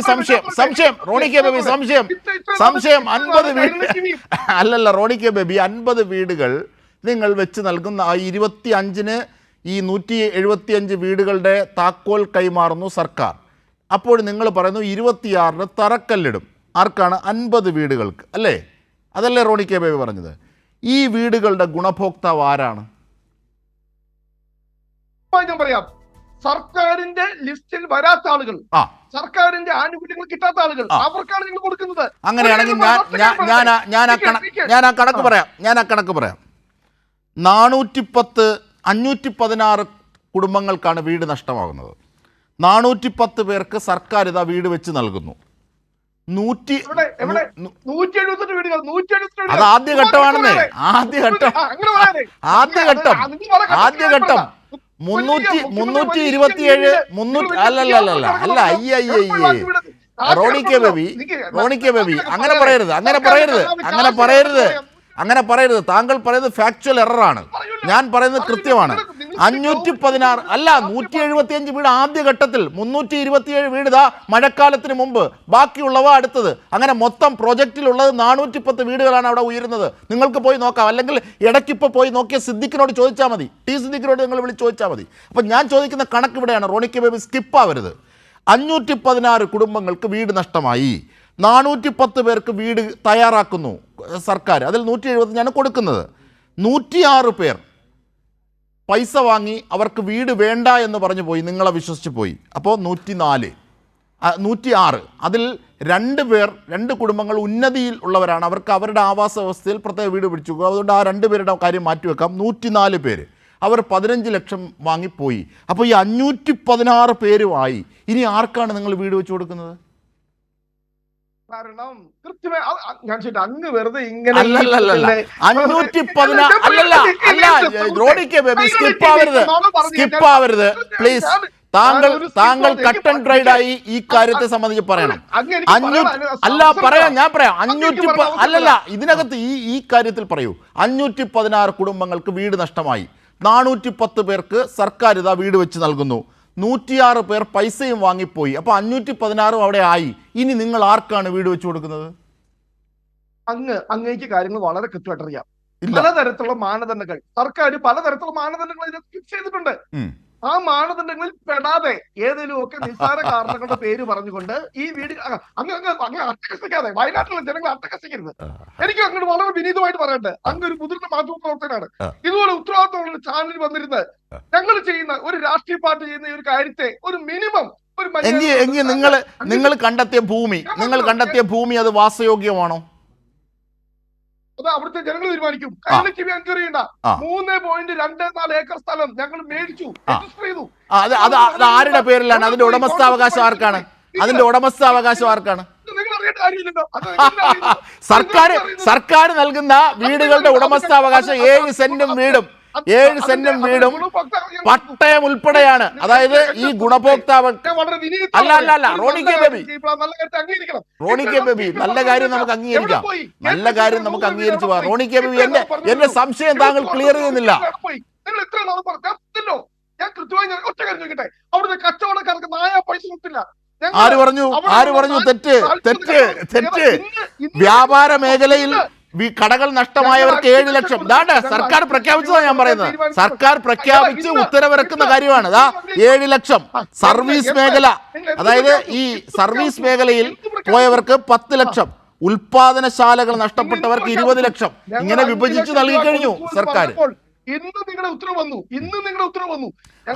പറഞ്ഞിരിക്കണം. സംശയം റോണി കെ ബേബി സംശയം 50 വീട് അല്ലല്ല റോണി കെ ബേബി 50 വീടുകൾ നിങ്ങൾ വെച്ച് നൽകുന്ന ആ 25-ന് ഈ 175 വീടുകളുടെ താക്കോൽ കൈമാറുന്നു സർക്കാർ. അപ്പോൾ നിങ്ങൾ പറയുന്നു 26-ന് തറക്കല്ലിടും. ആർക്കാണ്? 50 വീടുകൾക്ക് അല്ലേ? അതല്ലേ റോണി കെ ബേബി പറഞ്ഞത്? ഈ വീടുകളുടെ ഗുണഭോക്താവ് ആരാണ്? ഞാൻ പറയാം, സർക്കാരിന്റെ ലിസ്റ്റിൽ വരാത്ത ആളുകൾ, സർക്കാരിന്റെ ആനുകൂല്യങ്ങൾ കിട്ടാത്ത ആളുകൾ, അവർക്കാണ് നിങ്ങൾ കൊടുക്കുന്നത്. അങ്ങനെയാണെങ്കിൽ ഞാൻ ആ കണക്ക് പറയാം. 516 കുടുംബങ്ങൾക്കാണ് വീട് നഷ്ടമാകുന്നത്. 410 പേർക്ക് സർക്കാർ ഇതാ വീട് വെച്ച് നൽകുന്നു. അത് ആദ്യഘട്ടമാണെന്നേ. ആദ്യഘട്ടം 327 അല്ല റോണി കെ ബേബി അങ്ങനെ പറയരുത്. താങ്കൾ പറയുന്നത് ഫാക്ച്വൽ എററാണ്. ഞാൻ പറയുന്നത് കൃത്യമാണ്. 516 അല്ല 175 വീട് ആദ്യഘട്ടത്തിൽ, 327 വീട് ഇതാ മഴക്കാലത്തിന് മുമ്പ്, ബാക്കിയുള്ളവ അടുത്തത്. അങ്ങനെ മൊത്തം പ്രൊജക്റ്റിലുള്ളത് 410 വീടുകളാണ് അവിടെ ഉയരുന്നത്. നിങ്ങൾക്ക് പോയി നോക്കാം, അല്ലെങ്കിൽ ഇടയ്ക്കിപ്പോൾ പോയി നോക്കിയ സിദ്ദിഖിനോട് ചോദിച്ചാൽ മതി, സിദ്ദിഖിനോട് നിങ്ങൾ വിളിച്ച് ചോദിച്ചാൽ മതി. അപ്പം ഞാൻ ചോദിക്കുന്ന കണക്ക് ഇവിടെയാണ്. Roni K baby സ്കിപ്പാവരുത്. 516 കുടുംബങ്ങൾക്ക് വീട് നഷ്ടമായി. 410 പേർക്ക് വീട് തയ്യാറാക്കുന്നു സർക്കാർ. അതിൽ 175 കൊടുക്കുന്നത്. 106 പേർ പൈസ വാങ്ങി അവർക്ക് വീട് വേണ്ട എന്ന് പറഞ്ഞു പോയി, നിങ്ങളെ വിശ്വസിച്ച് പോയി. അപ്പോൾ 106. അതിൽ 2 കുടുംബങ്ങൾ ഉന്നതിയിൽ ഉള്ളവരാണ്. അവർക്ക് അവരുടെ ആവാസ വ്യവസ്ഥയിൽ പ്രത്യേക വീട് പിടിച്ചു. അതുകൊണ്ട് ആ 2 പേരുടെ കാര്യം മാറ്റിവെക്കാം. 104 പേര് അവർ 15 ലക്ഷം വാങ്ങിപ്പോയി. അപ്പോൾ ഈ 516 പേരുമായി ഇനി ആർക്കാണ് നിങ്ങൾ വീട് വെച്ച് കൊടുക്കുന്നത്? കാരണം കൃത്യമായി ഞാൻ അങ്ങ് വെറുതെ ഇങ്ങനെ സ്കിപ്പാവരുത് പ്ലീസ്. താങ്കൾ കട്ട് ആൻഡ് ഡ്രൈഡ് ആയി ഈ കാര്യത്തെ സംബന്ധിച്ച് പറയണം. ഞാൻ പറയാം 500 ഇതിനകത്ത് ഈ കാര്യത്തിൽ പറയൂ. 516 കുടുംബങ്ങൾക്ക് വീട് നഷ്ടമായി. 410 പേർക്ക് സർക്കാർ ഇതാ വീട് വെച്ച് നൽകുന്നു. 106 പേർ പൈസയും വാങ്ങിപ്പോയി. അപ്പോൾ 516 അവിടെ ആയി. ഇനി നിങ്ങൾ ആർക്കാണ് വീട് വെച്ച് കൊടുക്കുന്നത്? അങ്ങേക്ക് കാര്യങ്ങൾ വളരെ കൃത്യമായിട്ട് അറിയാം. പലതരത്തിലുള്ള മാനദണ്ഡങ്ങൾ സർക്കാർ ഫിക്സ് ചെയ്തിട്ടുണ്ട്. ആ മാനദണ്ഡങ്ങളിൽ പെടാതെ ഏതെങ്കിലും ഒക്കെ നിസ്സാര കാരണങ്ങളുടെ പേര് പറഞ്ഞുകൊണ്ട് ഈ വീട് അങ്ങ് അട്ടഹസിക്കാതെ, വയനാട്ടിലെ ജനങ്ങൾ അട്ടഹസിക്കരുത്. എനിക്ക് അങ്ങോട്ട് വളരെ വിനീതമായിട്ട് പറയട്ടെ, അങ്ങ് ഒരു മുതിർന്ന മാധ്യമ പ്രവർത്തകനാണ്. ഇതുപോലെ ഉത്തരവാദിത്തമുള്ള ചാനലിൽ വന്നിരുന്ന് ഞങ്ങൾ ചെയ്യുന്ന ഒരു രാഷ്ട്രീയ പാർട്ടി ചെയ്യുന്ന ഒരു കാര്യത്തെ ഒരു മിനിമം നിങ്ങൾ കണ്ടെത്തിയ ഭൂമി അത് വാസയോഗ്യമാണോ? അത് അവിടുത്തെ ജനങ്ങൾ തീരുമാനിക്കും. കൈലക്ഷ്മി എൻക്വയറി ചെയ്യണ്ട. 3.24 ഏക്കർ സ്ഥലം ഞങ്ങൾ മേടിച്ചു, രജിസ്റ്റർ ചെയ്തു. അത് ആരുടെ പേരിലാണ്? അതിന്റെ ഉടമസ്ഥാവകാശം ആർക്കാണ്? സർക്കാർ നൽകുന്ന വീടുകളുടെ ഉടമസ്ഥാവകാശം 7 സെന്റും വീടും പട്ടയം ഉൾപ്പെടെയാണ്. അതായത് ഈ ഗുണഭോക്താവ് അല്ല റോണി കെ ബേബി നല്ല കാര്യം നമുക്ക് അംഗീകരിക്കാം. പോവാം. റോണി കെ ബേബി എന്റെ സംശയം താങ്കൾ ക്ലിയർ ചെയ്യുന്നില്ല. ഞാൻ കൃത്യമായി ഒറ്റ കാര്യം ചോദിക്കട്ടെ, അവിടുത്തെ കച്ചവടക്കാർക്ക് നായ പൈസ കൊടുത്തില്ല. ആര് പറഞ്ഞു? തെറ്റ്. വ്യാപാര മേഖലയിൽ കടകൾ നഷ്ടമായവർക്ക് 7 ലക്ഷം. സർക്കാർ പ്രഖ്യാപിച്ചതാണ് ഞാൻ പറയുന്നത്. സർക്കാർ പ്രഖ്യാപിച്ച് ഉത്തരവിറക്കുന്ന കാര്യമാണ്. 7 ലക്ഷം. സർവീസ് മേഖല, അതായത് ഈ സർവീസ് മേഖലയിൽ പോയവർക്ക് 10 ലക്ഷം. ഉൽപാദനശാലകൾ നഷ്ടപ്പെട്ടവർക്ക് 20 ലക്ഷം. ഇങ്ങനെ വിഭജിച്ച് നൽകി കഴിഞ്ഞു സർക്കാർ. ഇന്ന് നിങ്ങളുടെ ഉത്തരവ് വന്നു.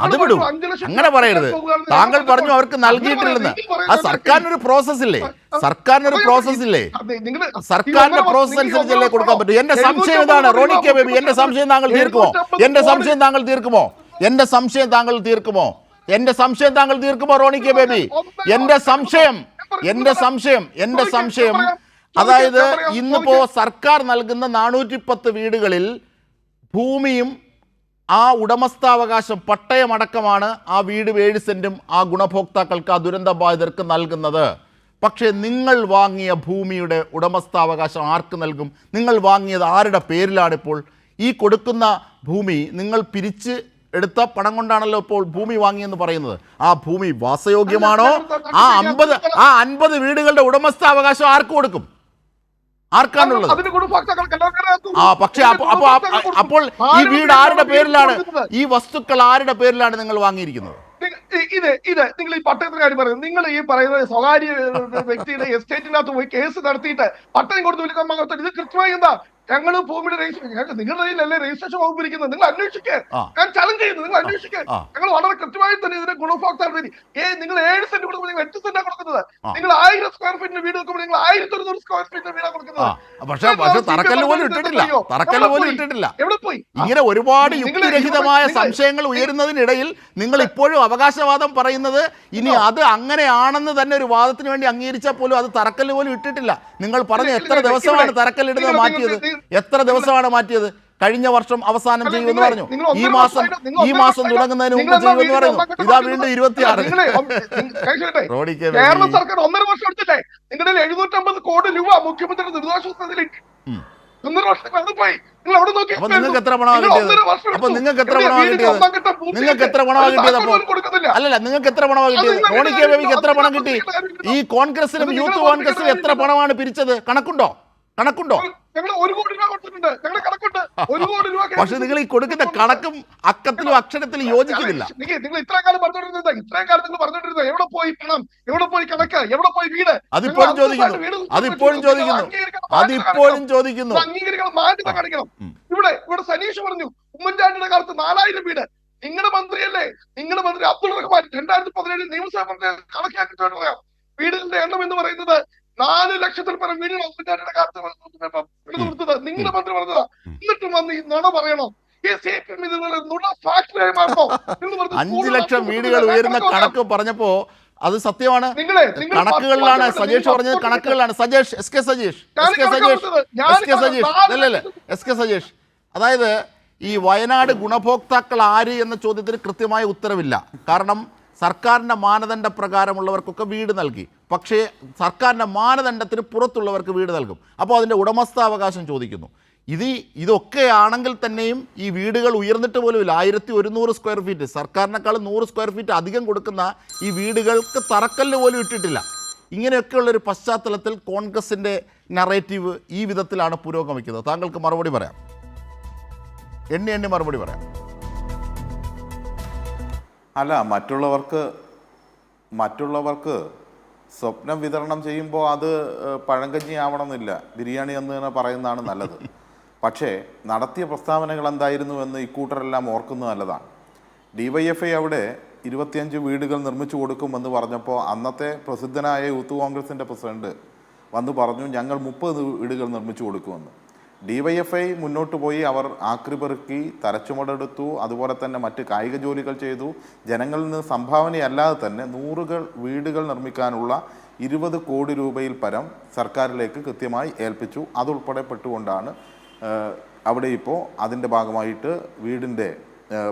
അത് വിടും, അങ്ങനെ പറയരുത്. താങ്കൾ പറഞ്ഞു അവർക്ക് നൽകിയിട്ടില്ലെന്ന്. ആ സർക്കാരിനൊരു പ്രോസസ് ഇല്ലേ? സർക്കാരിന്റെ പ്രോസസ് അനുസരിച്ചല്ലേ കൊടുക്കാൻ പറ്റും. എന്റെ സംശയം ഇതാണ് റോണി കെ ബേബി. എന്റെ സംശയം താങ്കൾ തീർക്കുമോ? എന്റെ സംശയം താങ്കൾ തീർക്കുമോ റോണി കെ ബേബി? എന്റെ സംശയം അതായത് ഇന്നിപ്പോ സർക്കാർ നൽകുന്ന 410 വീടുകളിൽ ഭൂമിയും ആ ഉടമസ്ഥാവകാശം പട്ടയമടക്കമാണ് ആ വീട് 7 സെന്റും ആ ഗുണഭോക്താക്കൾക്ക്, ആ ദുരന്ത ബാധിതർക്ക് നൽകുന്നത്. പക്ഷേ നിങ്ങൾ വാങ്ങിയ ഭൂമിയുടെ ഉടമസ്ഥാവകാശം ആർക്ക് നൽകും? നിങ്ങൾ വാങ്ങിയത് ആരുടെ പേരിലാണിപ്പോൾ? ഈ കൊടുക്കുന്ന ഭൂമി നിങ്ങൾ പിരിച്ച് എടുത്ത പണം കൊണ്ടാണല്ലോ ഇപ്പോൾ ഭൂമി വാങ്ങിയെന്ന് പറയുന്നത്. ആ ഭൂമി വാസയോഗ്യമാണോ? ആ 50 വീടുകളുടെ ഉടമസ്ഥാവകാശം ആർക്ക് കൊടുക്കും? ആർക്കാണുള്ളത്? പക്ഷേ അപ്പോൾ ഈ വീട് ആരുടെ പേരിലാണ്, ഈ വസ്തുക്കൾ ആരുടെ പേരിലാണ് നിങ്ങൾ വാങ്ങിയിരിക്കുന്നത്? നിങ്ങൾ ഈ പട്ടയത്തിന്റെ കാര്യം പറയുന്നത്, നിങ്ങൾ ഈ പറയുന്നത് സ്വകാര്യ വ്യക്തിയുടെ എസ്റ്റേറ്റിനകത്ത് പോയി കേസ് നടത്തിയിട്ട് പട്ടയം കൊടുത്ത് വിൽക്കാൻ ഇത് കൃത്യമായി എന്താ? ഞങ്ങൾ ഭൂമിയുടെ രജിസ്ട്രേഷൻ, നിങ്ങളുടെ കയ്യിലല്ലേ രജിസ്ട്രേഷൻ വകുപ്പ് ഇരിക്കുന്നത്, നിങ്ങൾ അന്വേഷിക്കുക. ഞാൻ ചലഞ്ച് ചെയ്യുന്നു, നിങ്ങൾ അന്വേഷിക്കുക. ഞങ്ങൾ വളരെ കൃത്യമായി തന്നെ ഇതിന്റെ ഗുണഭോക്താക്കൾ നിങ്ങൾ 7 സെന്റ് കൊടുക്കുമ്പോൾ നിങ്ങൾ 8 സെന്റാണ് കൊടുക്കുന്നത്. നിങ്ങൾ 1000 സ്ക്വയർ ഫീറ്റിന്റെ വീട് വെക്കുമ്പോൾ നിങ്ങൾ 1100 സ്ക്വയർ ഫീറ്റിന്റെ വീടാണ് കൊടുക്കുന്നത്. പക്ഷേ തറക്കല്ല് പോലും ഇട്ടിട്ടില്ല. എവിടെ പോയി? ഇങ്ങനെ ഒരുപാട് യുക്തിരഹിതമായ സംശയങ്ങൾ ഉയരുന്നതിനിടയിൽ നിങ്ങൾ ഇപ്പോഴും അവകാശവാദം പറയുന്നത് ഇനി അത് അങ്ങനെയാണെന്ന് തന്നെ ഒരു വാദത്തിന് വേണ്ടി അംഗീകരിച്ചാൽ പോലും അത് തറക്കല്ല് പോലും ഇട്ടിട്ടില്ല. നിങ്ങൾ പറഞ്ഞ എത്ര ദിവസമാണ് തറക്കല്ലിടുന്നത് മാറ്റിയത്? എത്ര ദിവസമാണ് മാറ്റിയത്? കഴിഞ്ഞ വർഷം അവസാനം ചെയ്യുമെന്ന് പറഞ്ഞു. ഈ മാസം തുടങ്ങുന്നതിന് മുമ്പ് ചെയ്യുമെന്ന് പറയുന്നു. ഇതാ വീണ്ടും 26. കേരള സർക്കാർ 1.5 വർഷം എടുത്തില്ലേ? നിങ്ങളുടെ 750 കോടി രൂപ മുഖ്യമന്ത്രിയുടെ ദുരിതാശ്വാസ നിധിയിലേക്ക് 1.5 വർഷം പോയി. നിങ്ങൾ അവിടെ നോക്കി. നിങ്ങൾക്ക് എത്ര പണമാണ് കിട്ടിയത്? അപ്പൊ നിങ്ങൾക്ക് എത്ര പണമാണ് കിട്ടിയത്? നിങ്ങൾക്ക് എത്ര പണമാണ് കിട്ടിയത്? അല്ലല്ല, നിങ്ങൾക്ക് എത്ര പണമാണ് കിട്ടിയത്? റോണി കെ ബേബിക്ക് എത്ര പണം കിട്ടി? ഈ കോൺഗ്രസിനും യൂത്ത് കോൺഗ്രസിനും എത്ര പണമാണ് പിരിച്ചത്? കണക്കുണ്ടോ? പക്ഷെ നിങ്ങൾ ഈ കൊടുക്കുന്ന കണക്കും അക്കത്തിലും അക്ഷരത്തിലും യോജിക്കുന്നില്ല. നിങ്ങൾ ഇത്രയും കാലം പറഞ്ഞോണ്ടിരുന്നത് എവിടെ പോയി പണം, എവിടെ പോയി കണക്ക്, എവിടെ പോയി വീട്? അതിപ്പോഴും ചോദിക്കുന്നു. അംഗീകരിക്കണം, മാന്യത കാണിക്കണം. ഇവിടെ സനീഷ് പറഞ്ഞു ഉമ്മൻചാണ്ടിയുടെ കാലത്ത് 4000 വീട്. നിങ്ങളുടെ മന്ത്രിയല്ലേ, നിങ്ങളുടെ മന്ത്രി അബ്ദുൾ റഹ്മാൻ 2017 നിയമസഭാ മന്ത്രി കണക്കാക്കിയിട്ട് പറയാം വീടുകളുടെ എണ്ണം എന്ന് പറയുന്നത് 4 ലക്ഷത്തിൽ പരം വീടുകൾ ഉമ്മൻചാണ്ടിയുടെ കാലത്ത് കൊടുത്തത് നിങ്ങളുടെ മന്ത്രി പറഞ്ഞതാ. എന്നിട്ടും വന്ന് ഈ നുണ പറയണോ? 5 ലക്ഷം വീടുകൾ ഉയരുന്ന കണക്ക് പറഞ്ഞപ്പോ അത് സത്യമാണ്. കണക്കുകളിലാണ് സജേഷ് പറഞ്ഞത്, കണക്കുകളിലാണ്. എസ് കെ സജേഷ് അതായത് ഈ വയനാട് ഗുണഭോക്താക്കൾ ആര് എന്ന ചോദ്യത്തിന് കൃത്യമായ ഉത്തരവില്ല. കാരണം സർക്കാരിൻ്റെ മാനദണ്ഡ പ്രകാരമുള്ളവർക്കൊക്കെ വീട് നൽകി, പക്ഷേ സർക്കാരിൻ്റെ മാനദണ്ഡത്തിന് പുറത്തുള്ളവർക്ക് വീട് നൽകും. അപ്പോൾ അതിൻ്റെ ഉടമസ്ഥാവകാശം ചോദിക്കുന്നു. ഇതൊക്കെ ആണെങ്കിൽ തന്നെയും ഈ വീടുകൾ ഉയർന്നിട്ട് പോലുമില്ല. 1100 സ്ക്വയർ ഫീറ്റ്, സർക്കാരിനേക്കാൾ 100 സ്ക്വയർ ഫീറ്റ് അധികം കൊടുക്കുന്ന ഈ വീടുകൾക്ക് തറക്കല്ല് പോലും ഇട്ടിട്ടില്ല. ഇങ്ങനെയൊക്കെയുള്ളൊരു പശ്ചാത്തലത്തിൽ കോൺഗ്രസിൻ്റെ നറേറ്റീവ് ഈ വിധത്തിലാണ് പുരോഗമിക്കുന്നത്. താങ്കൾക്ക് മറുപടി പറയാം, എണ്ണി മറുപടി പറയാം. അല്ല, മറ്റുള്ളവർക്ക് സ്വപ്നം വിതരണം ചെയ്യുമ്പോൾ അത് പഴങ്കഞ്ഞി ആവണമെന്നില്ല, ബിരിയാണി എന്ന് തന്നെ പറയുന്നതാണ് നല്ലത്. പക്ഷേ നടത്തിയ പ്രസ്താവനകൾ എന്തായിരുന്നു എന്ന് ഇക്കൂട്ടരെല്ലാം ഓർക്കുന്നത് നല്ലതാണ്. DYFI അവിടെ 25 വീടുകൾ നിർമ്മിച്ചു കൊടുക്കുമെന്ന് പറഞ്ഞപ്പോൾ അന്നത്തെ പ്രസിദ്ധനായ യൂത്ത് കോൺഗ്രസിൻ്റെ പ്രസിഡന്റ് വന്ന് പറഞ്ഞു ഞങ്ങൾ 30 വീടുകൾ നിർമ്മിച്ചു കൊടുക്കുമെന്ന്. DYFI മുന്നോട്ട് പോയി, അവർ ആക്രിപെറുക്കി, തരച്ചുമടെടുത്തു, അതുപോലെ തന്നെ മറ്റ് കായിക ജോലികൾ ചെയ്തു. ജനങ്ങളിൽ നിന്ന് സംഭാവനയല്ലാതെ തന്നെ 100 വീടുകൾ നിർമ്മിക്കാനുള്ള 20 കോടി രൂപയിൽ പരം സർക്കാരിലേക്ക് കൃത്യമായി ഏൽപ്പിച്ചു. അതുൾപ്പെടെ പെട്ടുകൊണ്ടാണ് അവിടെ ഇപ്പോൾ അതിൻ്റെ ഭാഗമായിട്ട് വീടിൻ്റെ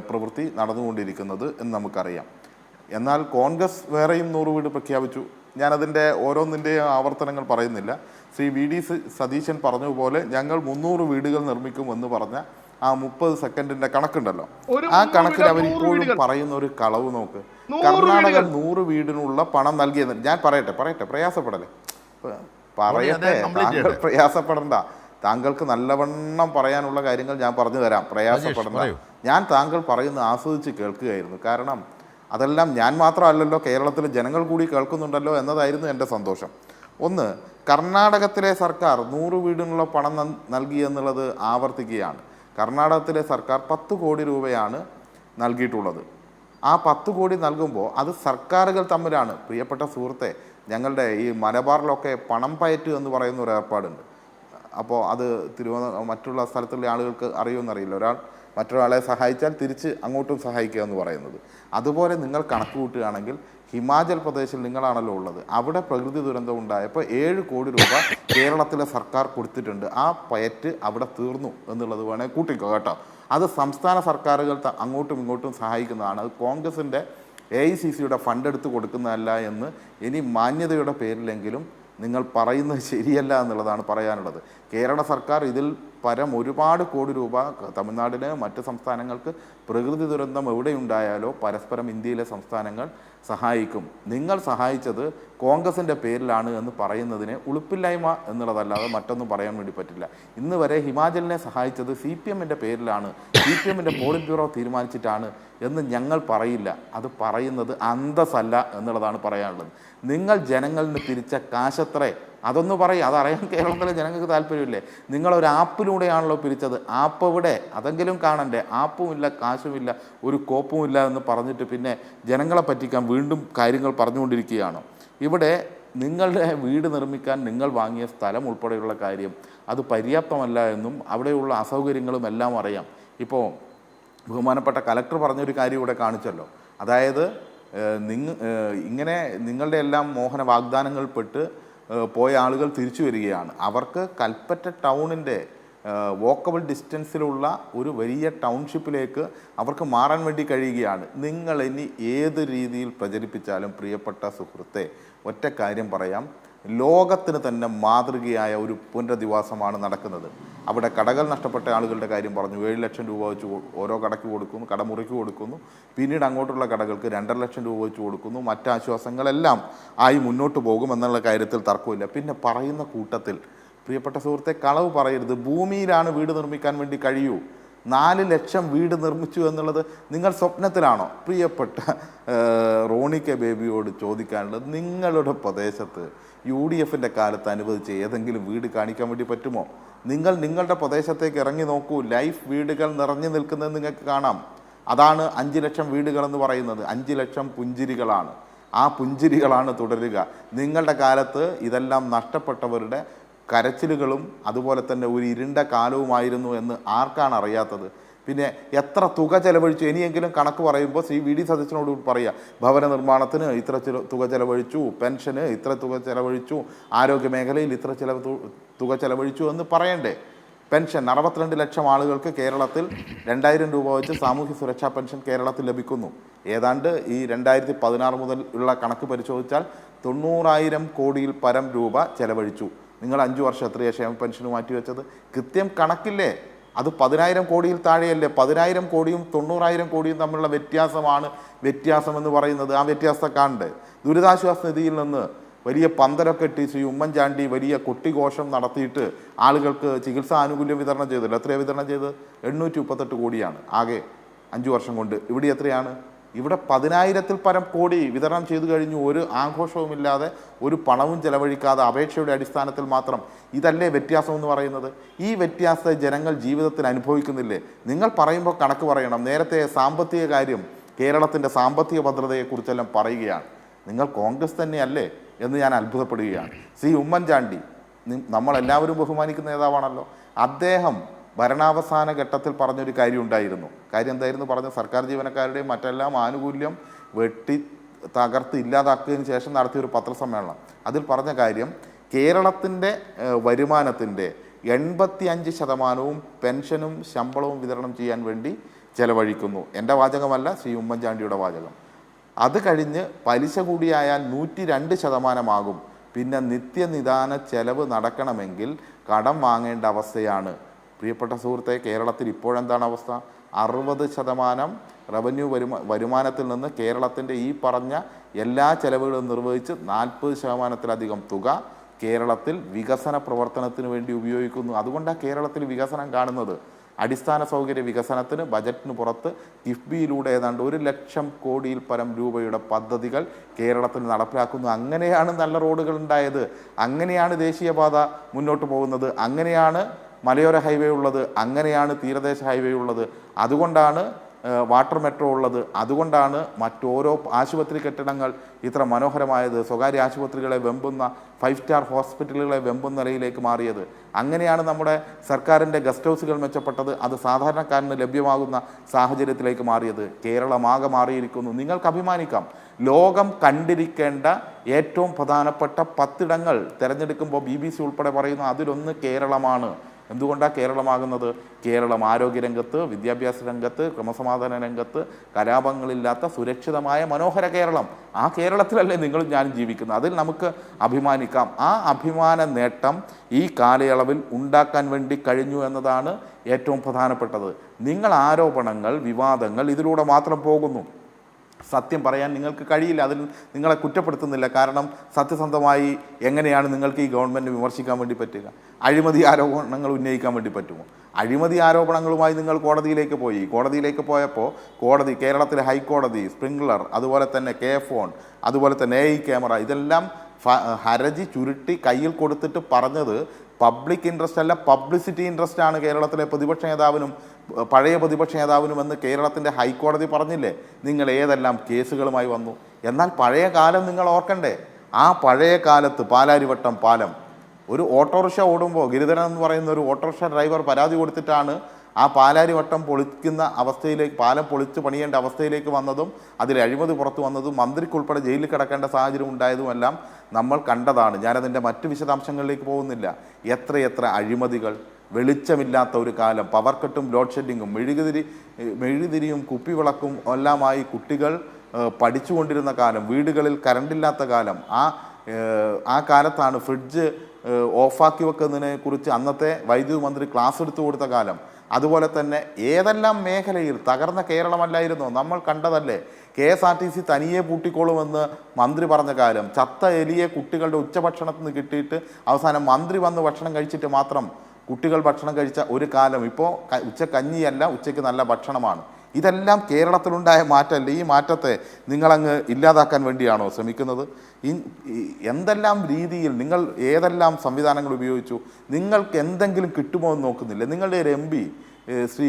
പ്രവൃത്തി നടന്നുകൊണ്ടിരിക്കുന്നത് എന്ന് നമുക്കറിയാം. എന്നാൽ കോൺഗ്രസ് വേറെയും 100 വീട് പ്രഖ്യാപിച്ചു. ഞാനതിൻ്റെ ഓരോന്നിൻ്റെയും ആവർത്തനങ്ങൾ പറയുന്നില്ല. ശ്രീ VD സതീശൻ പറഞ്ഞതുപോലെ ഞങ്ങൾ 300 വീടുകൾ നിർമ്മിക്കുമെന്ന് പറഞ്ഞ ആ 30 സെക്കൻഡിൻ്റെ കണക്കുണ്ടല്ലോ, ആ കണക്കിൽ അവരിപ്പോഴും പറയുന്ന ഒരു കളവ് നോക്ക്. കർണാടക 100 വീടിനുള്ള പണം നൽകിയെന്ന് ഞാൻ പറയട്ടെ, പ്രയാസപ്പെടല്ലേ, പ്രയാസപ്പെടണ്ട. താങ്കൾക്ക് നല്ലവണ്ണം പറയാനുള്ള കാര്യങ്ങൾ ഞാൻ പറഞ്ഞു തരാം, പ്രയാസപ്പെടണ്ട. ഞാൻ താങ്കൾ പറയുന്ന ആസ്വദിച്ച് കേൾക്കുകയായിരുന്നു. കാരണം അതെല്ലാം ഞാൻ മാത്രമല്ലല്ലോ, കേരളത്തിലെ ജനങ്ങൾ കൂടി കേൾക്കുന്നുണ്ടല്ലോ എന്നതായിരുന്നു എൻ്റെ സന്തോഷം. ഒന്ന്, കർണാടകത്തിലെ സർക്കാർ 100 വീടിനുള്ള പണം നൽകി എന്നുള്ളത് ആവർത്തിക്കുകയാണ്. കർണാടകത്തിലെ സർക്കാർ 10 കോടി രൂപയാണ് നൽകിയിട്ടുള്ളത്. ആ 10 കോടി നൽകുമ്പോൾ അത് സർക്കാരുകൾ തമ്മിലാണ്. പ്രിയപ്പെട്ട സുഹൃത്തെ, ഞങ്ങളുടെ ഈ മലബാറിലൊക്കെ പണം പയറ്റ് എന്ന് പറയുന്ന ഒരു ഏർപ്പാടുണ്ട്. അപ്പോൾ അത് മറ്റുള്ള സ്ഥലത്തുള്ള ആളുകൾക്ക് അറിയുമെന്നറിയില്ല. ഒരാൾ മറ്റൊരാളെ സഹായിച്ചാൽ തിരിച്ച് അങ്ങോട്ടും സഹായിക്കുക എന്ന് പറയുന്നത്. അതുപോലെ നിങ്ങൾ കണക്ക് കൂട്ടുകയാണെങ്കിൽ ഹിമാചൽ പ്രദേശിൽ നിങ്ങളാണല്ലോ ഉള്ളത്, അവിടെ പ്രകൃതി ദുരന്തം ഉണ്ടായപ്പോൾ 7 കോടി രൂപ കേരളത്തിലെ സർക്കാർ കൊടുത്തിട്ടുണ്ട്. ആ പയറ്റ് അവിടെ തീർന്നു എന്നുള്ളത് വേണേൽ കൂട്ടിക്കോ കേട്ടോ. അത് സംസ്ഥാന സർക്കാരുകൾ അങ്ങോട്ടും ഇങ്ങോട്ടും സഹായിക്കുന്നതാണ്. അത് കോൺഗ്രസിൻ്റെ AICCയുടെ ഫണ്ട് എടുത്ത് കൊടുക്കുന്നതല്ല എന്ന് ഇനി മാന്യതയുടെ പേരിലെങ്കിലും നിങ്ങൾ പറയുന്നത് ശരിയല്ല എന്നുള്ളതാണ് പറയാനുള്ളത്. കേരള സർക്കാർ ഇതിൽ പരം ഒരുപാട് കോടി രൂപ തമിഴ്നാടിന് മറ്റ് സംസ്ഥാനങ്ങൾക്ക് പ്രകൃതി ദുരന്തം എവിടെയുണ്ടായാലോ പരസ്പരം ഇന്ത്യയിലെ സംസ്ഥാനങ്ങൾ സഹായിക്കും. നിങ്ങൾ സഹായിച്ചത് കോൺഗ്രസിൻ്റെ പേരിലാണ് എന്ന് പറയുന്നതിനെ ഉളുപ്പില്ലായ്മ എന്നുള്ളതല്ലാതെ മറ്റൊന്നും പറയാൻ വേണ്ടി പറ്റില്ല. ഇന്ന് വരെ ഹിമാചലിനെ സഹായിച്ചത് CPMൻ്റെ പേരിലാണ്, CPMൻ്റെ പോളിറ്റ് ബ്യൂറോ തീരുമാനിച്ചിട്ടാണ് എന്ന് ഞങ്ങൾ പറയില്ല. അത് പറയുന്നത് അന്തസ്സല്ല എന്നുള്ളതാണ് പറയാനുള്ളത്. നിങ്ങൾ ജനങ്ങളിൽ നിന്ന് പിരിച്ച കാശത്രേ അതൊന്ന് പറയും. അതറിയാൻ കേരളത്തിലെ ജനങ്ങൾക്ക് താല്പര്യമില്ലേ? നിങ്ങളൊരു ആപ്പിലൂടെയാണല്ലോ പിരിച്ചത്. ആപ്പ് എവിടെ? അതെങ്കിലും കാണണ്ടേ? ആപ്പുമില്ല, കാശുമില്ല, ഒരു കോപ്പുമില്ല എന്ന് പറഞ്ഞിട്ട് പിന്നെ ജനങ്ങളെ പറ്റിക്കാൻ വീണ്ടും കാര്യങ്ങൾ പറഞ്ഞുകൊണ്ടിരിക്കുകയാണോ? ഇവിടെ നിങ്ങളുടെ വീട് നിർമ്മിക്കാൻ നിങ്ങൾ വാങ്ങിയ സ്ഥലം ഉൾപ്പെടെയുള്ള കാര്യം അത് പര്യാപ്തമല്ല എന്നും അവിടെയുള്ള അസൗകര്യങ്ങളും എല്ലാം അറിയാം. ഇപ്പോൾ ബഹുമാനപ്പെട്ട കലക്ടർ പറഞ്ഞൊരു കാര്യം ഇവിടെ കാണിച്ചല്ലോ. അതായത് ഇങ്ങനെ നിങ്ങളുടെ എല്ലാം മോഹന വാഗ്ദാനങ്ങൾ പെട്ട് പോയ ആളുകൾ തിരിച്ചു വരികയാണ്. അവർക്ക് കൽപ്പറ്റ ടൗണിൻ്റെ വോക്കബിൾ ഡിസ്റ്റൻസിലുള്ള ഒരു വലിയ ടൗൺഷിപ്പിലേക്ക് അവർക്ക് മാറാൻ വേണ്ടി കഴിയുകയാണ്. നിങ്ങൾ ഇനി ഏത് രീതിയിൽ പ്രചരിപ്പിച്ചാലും പ്രിയപ്പെട്ട സുഹൃത്തെ, ഒറ്റ കാര്യം പറയാം, ലോകത്തിന് തന്നെ മാതൃകയായ ഒരു പുനരധിവാസമാണ് നടക്കുന്നത്. അവിടെ കടകൾ നഷ്ടപ്പെട്ട ആളുകളുടെ കാര്യം പറഞ്ഞു. 7 ലക്ഷം രൂപ വെച്ച് ഓരോ കടയ്ക്ക് കൊടുക്കുന്നു, കടമുറിക്ക് കൊടുക്കുന്നു. പിന്നീട് അങ്ങോട്ടുള്ള കടകൾക്ക് 2.5 ലക്ഷം രൂപ വെച്ച് കൊടുക്കുന്നു. മറ്റാശ്വാസങ്ങളെല്ലാം ആയി മുന്നോട്ട് പോകുമെന്നുള്ള കാര്യത്തിൽ തർക്കമില്ല. പിന്നെ പറയുന്ന കൂട്ടത്തിൽ പ്രിയപ്പെട്ട സുഹൃത്തെ, കളവ് പറയരുത്. ഭൂമിയിലാണ് വീട് നിർമ്മിക്കാൻ വേണ്ടി കഴിയൂ. 4 ലക്ഷം വീട് നിർമ്മിച്ചു എന്നുള്ളത് നിങ്ങൾ സ്വപ്നത്തിലാണോ? പ്രിയപ്പെട്ട റോണി കെ ബേബിയോട് ചോദിക്കാനുള്ളത്, നിങ്ങളുടെ പ്രദേശത്ത് UDFൻ്റെ കാലത്ത് അനുവദിച്ച ഏതെങ്കിലും വീട് കാണിക്കാൻ വേണ്ടി പറ്റുമോ? നിങ്ങൾ നിങ്ങളുടെ പ്രദേശത്തേക്ക് ഇറങ്ങി നോക്കൂ. ലൈഫ് വീടുകൾ നിറഞ്ഞു നിൽക്കുന്നത് നിങ്ങൾക്ക് കാണാം. അതാണ് 5 ലക്ഷം വീടുകളെന്ന് പറയുന്നത്. 5 ലക്ഷം പുഞ്ചിരികളാണ്. ആ പുഞ്ചിരികളാണ് തുടരുക. നിങ്ങളുടെ കാലത്ത് ഇതെല്ലാം നഷ്ടപ്പെട്ടവരുടെ കരച്ചിലുകളും അതുപോലെ തന്നെ ഒരു ഇരുണ്ട കാലവുമായിരുന്നു എന്ന് ആർക്കാണ് അറിയാത്തത്? പിന്നെ എത്ര തുക ചെലവഴിച്ചു? ഇനിയെങ്കിലും കണക്ക് പറയുമ്പോൾ VD സതീശനോട് പറയുക, ഭവന നിർമ്മാണത്തിന് ഇത്ര തുക ചെലവഴിച്ചു, പെൻഷന് ഇത്ര തുക ചെലവഴിച്ചു, ആരോഗ്യ മേഖലയിൽ ഇത്ര തുക ചെലവഴിച്ചു എന്ന് പറയണ്ടേ? പെൻഷൻ 62 ലക്ഷം ആളുകൾക്ക് കേരളത്തിൽ 2000 രൂപ വെച്ച് സാമൂഹ്യ സുരക്ഷാ പെൻഷൻ കേരളത്തിൽ ലഭിക്കുന്നു. ഏതാണ്ട് ഈ 2016 മുതൽ ഉള്ള കണക്ക് പരിശോധിച്ചാൽ 90,000 കോടിയിൽ പരം രൂപ ചെലവഴിച്ചു. നിങ്ങൾ 5 വർഷം എത്രയാ ക്ഷേമ പെൻഷന് മാറ്റിവെച്ചത്? കൃത്യം കണക്കില്ലേ? അത് 10,000 കോടിയിൽ താഴെയല്ലേ? 10,000 കോടിയും 90,000 കോടിയും തമ്മിലുള്ള വ്യത്യാസം എന്ന് പറയുന്നത്. ആ വ്യത്യാസത്തെ കാണണ്ടേ? ദുരിതാശ്വാസ നിധിയിൽ നിന്ന് വലിയ പന്തലൊക്കെ ഇട്ട് ഉമ്മൻചാണ്ടി വലിയ കൊട്ടിഘോഷം നടത്തിയിട്ട് ആളുകൾക്ക് ചികിത്സാ ആനുകൂല്യം വിതരണം ചെയ്തല്ലോ. എത്രയാണ് വിതരണം ചെയ്തത്? 838 കോടിയാണ് ആകെ 5 വർഷം കൊണ്ട്. ഇവിടെ എത്രയാണ്? ഇവിടെ 10,000-ൽ പരം കോടി വിതരണം ചെയ്തു കഴിഞ്ഞു. ഒരു ആഘോഷവുമില്ലാതെ, ഒരു പണവും ചെലവഴിക്കാതെ, അപേക്ഷയുടെ അടിസ്ഥാനത്തിൽ മാത്രം. ഇതല്ലേ വ്യത്യാസം എന്ന് പറയുന്നത്? ഈ വ്യത്യാസത്തെ ജനങ്ങൾ ജീവിതത്തിൽ അനുഭവിക്കുന്നില്ലേ? നിങ്ങൾ പറയുമ്പോൾ കണക്ക് പറയണം. നേരത്തെ സാമ്പത്തിക കാര്യം, കേരളത്തിൻ്റെ സാമ്പത്തിക ഭദ്രതയെക്കുറിച്ചെല്ലാം പറയുകയാണ്. നിങ്ങൾ കോൺഗ്രസ് തന്നെയല്ലേ എന്ന് ഞാൻ അത്ഭുതപ്പെടുകയാണ്. ഉമ്മൻചാണ്ടി നമ്മളെല്ലാവരും ബഹുമാനിക്കുന്ന നേതാവാണല്ലോ. അദ്ദേഹം ഭരണാവസാന ഘട്ടത്തിൽ പറഞ്ഞൊരു കാര്യം ഉണ്ടായിരുന്നു. കാര്യം എന്തായിരുന്നു പറഞ്ഞ? സർക്കാർ ജീവനക്കാരുടെയും മറ്റെല്ലാം ആനുകൂല്യം വെട്ടി തകർത്ത് ഇല്ലാതാക്കിയതിന് ശേഷം നടത്തിയൊരു പത്രസമ്മേളനം. അതിൽ പറഞ്ഞ കാര്യം, കേരളത്തിൻ്റെ വരുമാനത്തിൻ്റെ 85% പെൻഷനും ശമ്പളവും വിതരണം ചെയ്യാൻ വേണ്ടി ചെലവഴിക്കുന്നു. എൻ്റെ വാചകമല്ല, ഉമ്മൻചാണ്ടിയുടെ വാചകം. അത് കഴിഞ്ഞ് പലിശ കൂടിയായാൽ 102% പിന്നെ നിത്യനിദാന ചെലവ് നടക്കണമെങ്കിൽ കടം വാങ്ങേണ്ട അവസ്ഥയാണ്. പ്രിയപ്പെട്ട സുഹൃത്തെ, കേരളത്തിൽ ഇപ്പോഴെന്താണ് അവസ്ഥ? 60% റവന്യൂ വരുമാനത്തിൽ നിന്ന് കേരളത്തിൻ്റെ ഈ പറഞ്ഞ എല്ലാ ചെലവുകളും നിർവഹിച്ച് 40%-ലധികം തുക കേരളത്തിൽ വികസന പ്രവർത്തനത്തിന് വേണ്ടി ഉപയോഗിക്കുന്നു. അതുകൊണ്ടാണ് കേരളത്തിൽ വികസനം കാണുന്നത്. അടിസ്ഥാന സൗകര്യ വികസനത്തിന് ബജറ്റിന് പുറത്ത് കിഫ്ബിയിലൂടെ ഏതാണ്ട് 1 ലക്ഷം കോടിയിൽ പരം രൂപയുടെ പദ്ധതികൾ കേരളത്തിൽ നടപ്പിലാക്കുന്നു. അങ്ങനെയാണ് നല്ല റോഡുകൾ ഉണ്ടായത്. അങ്ങനെയാണ് ദേശീയപാത മുന്നോട്ട് പോകുന്നത്. അങ്ങനെയാണ് മലയോര ഹൈവേ ഉള്ളത്. അങ്ങനെയാണ് തീരദേശ ഹൈവേ ഉള്ളത്. അതുകൊണ്ടാണ് വാട്ടർ മെട്രോ ഉള്ളത്. അതുകൊണ്ടാണ് മറ്റോരോ ആശുപത്രി കെട്ടിടങ്ങൾ ഇത്ര മനോഹരമായത്. സ്വകാര്യ ആശുപത്രികളെ വെമ്പുന്ന 5 സ്റ്റാർ ഹോസ്പിറ്റലുകളെ വെമ്പുന്ന നിലയിലേക്ക് മാറിയത്. അങ്ങനെയാണ് നമ്മുടെ സർക്കാരിൻ്റെ ഗസ്റ്റ് ഹൗസുകൾ മെച്ചപ്പെട്ടത്. അത് സാധാരണക്കാരന് ലഭ്യമാകുന്ന സാഹചര്യത്തിലേക്ക് മാറിയത്. കേരളമാകെ മാറിയിരിക്കുന്നു. നിങ്ങൾക്ക് അഭിമാനിക്കാം. ലോകം കണ്ടിരിക്കേണ്ട ഏറ്റവും പ്രധാനപ്പെട്ട 10 ഇടങ്ങൾ തിരഞ്ഞെടുക്കുമ്പോൾ BBC ഉൾപ്പെടെ പറയുന്നു അതിലൊന്ന് കേരളമാണ് എന്തുകൊണ്ടാണ് കേരളമാകുന്നത്? കേരളം ആരോഗ്യരംഗത്ത്, വിദ്യാഭ്യാസ രംഗത്ത്, ക്രമസമാധാന രംഗത്ത് കലാപങ്ങളില്ലാത്ത സുരക്ഷിതമായ മനോഹര കേരളം. ആ കേരളത്തിലല്ലേ നിങ്ങളും ഞാനും ജീവിക്കുന്നത്. അതിൽ നമുക്ക് അഭിമാനിക്കാം. ആ അഭിമാന നേട്ടം ഈ കാലയളവിൽ ഉണ്ടാക്കാൻ വേണ്ടി കഴിഞ്ഞു എന്നതാണ് ഏറ്റവും പ്രധാനപ്പെട്ടത്. നിങ്ങൾ ആരോപണങ്ങൾ, വിവാദങ്ങൾ ഇതിലൂടെ മാത്രം പോകുന്നു. സത്യം പറയാൻ നിങ്ങൾക്ക് കഴിയില്ല. അതിൽ നിങ്ങളെ കുറ്റപ്പെടുത്തുന്നില്ല. കാരണം സത്യസന്ധമായി എങ്ങനെയാണ് നിങ്ങൾക്ക് ഈ ഗവൺമെൻറ് വിമർശിക്കാൻ വേണ്ടി പറ്റുക? അഴിമതി ആരോപണങ്ങൾ ഉന്നയിക്കാൻ വേണ്ടി പറ്റുമോ? അഴിമതി ആരോപണങ്ങളുമായി നിങ്ങൾ കോടതിയിലേക്ക് പോയി. കോടതിയിലേക്ക് പോയപ്പോൾ കോടതി, കേരളത്തിലെ ഹൈക്കോടതി, സ്പ്രിംഗ്ലർ, അതുപോലെ തന്നെ KFON, അതുപോലെ തന്നെ AI ക്യാമറ, ഇതെല്ലാം ഹർജി ചുരുട്ടി കയ്യിൽ കൊടുത്തിട്ട് പറഞ്ഞത് പബ്ലിക് ഇൻട്രസ്റ്റ് അല്ല, പബ്ലിസിറ്റി ഇൻട്രസ്റ്റ് ആണ് കേരളത്തിലെ പ്രതിപക്ഷ നേതാവിനും പഴയ പ്രതിപക്ഷ നേതാവിനുമെന്ന് കേരളത്തിൻ്റെ ഹൈക്കോടതി പറഞ്ഞില്ലേ? നിങ്ങൾ ഏതെല്ലാം കേസുകളുമായി വന്നു. എന്നാൽ പഴയ കാലം നിങ്ങൾ ഓർക്കണ്ടേ? ആ പഴയ കാലത്ത് പാലാരിവട്ടം പാലം, ഒരു ഓട്ടോറിക്ഷ ഓടുമ്പോൾ ഗിരിധരൻ എന്ന് പറയുന്ന ഒരു ഓട്ടോറിക്ഷ ഡ്രൈവർ പരാതി കൊടുത്തിട്ടാണ് ആ പാലാരിവട്ടം പൊളിക്കുന്ന അവസ്ഥയിലേക്ക്, പാലം പൊളിച്ച് പണിയേണ്ട അവസ്ഥയിലേക്ക് വന്നതും അതിൽ അഴിമതി പുറത്തു വന്നതും മന്ത്രിക്കുൾപ്പെടെ ജയിലിൽ കിടക്കേണ്ട സാഹചര്യം ഉണ്ടായതുമെല്ലാം നമ്മൾ കണ്ടതാണ്. ഞാനതിൻ്റെ മറ്റ് വിശദാംശങ്ങളിലേക്ക് പോകുന്നില്ല. എത്രയെത്ര അഴിമതികൾ, വെളിച്ചമില്ലാത്ത ഒരു കാലം, പവർ കട്ടും ലോഡ് ഷെഡിങ്ങും, മെഴുകുതിരിയും കുപ്പിവിളക്കും എല്ലാമായി കുട്ടികൾ പഠിച്ചുകൊണ്ടിരുന്ന കാലം, വീടുകളിൽ കറണ്ടില്ലാത്ത കാലം, ആ കാലത്താണ് ഫ്രിഡ്ജ് ഓഫാക്കി വെക്കുന്നതിനെ കുറിച്ച് അന്നത്തെ വൈദ്യുതി മന്ത്രി ക്ലാസ് എടുത്തു കൊടുത്ത കാലം. അതുപോലെ തന്നെ ഏതെല്ലാം മേഖലയിൽ തകർന്ന കേരളമല്ലായിരുന്നോ നമ്മൾ കണ്ടതല്ലേ? KSRTC തനിയെ പൂട്ടിക്കോളുമെന്ന് മന്ത്രി പറഞ്ഞ കാലം, ചത്ത എലിയെ കുട്ടികളുടെ ഉച്ചഭക്ഷണത്തിൽ നിന്ന് കിട്ടിയിട്ട് അവസാനം മന്ത്രി വന്ന് ഭക്ഷണം കഴിച്ചിട്ട് മാത്രം കുട്ടികൾ ഭക്ഷണം കഴിച്ച ഒരു കാലം. ഇപ്പോൾ ഉച്ചക്കഞ്ഞിയല്ല, ഉച്ചയ്ക്ക് നല്ല ഭക്ഷണമാണ്. ഇതെല്ലാം കേരളത്തിലുണ്ടായ മാറ്റമല്ല. ഈ മാറ്റത്തെ നിങ്ങളങ്ങ് ഇല്ലാതാക്കാൻ വേണ്ടിയാണോ ശ്രമിക്കുന്നത്? എന്തെല്ലാം രീതിയിൽ നിങ്ങൾ ഏതെല്ലാം സംവിധാനങ്ങൾ ഉപയോഗിച്ചു? നിങ്ങൾക്ക് എന്തെങ്കിലും കിട്ടുമോ എന്ന് നോക്കുന്നില്ല. നിങ്ങളുടെ ഒരു MP ശ്രീ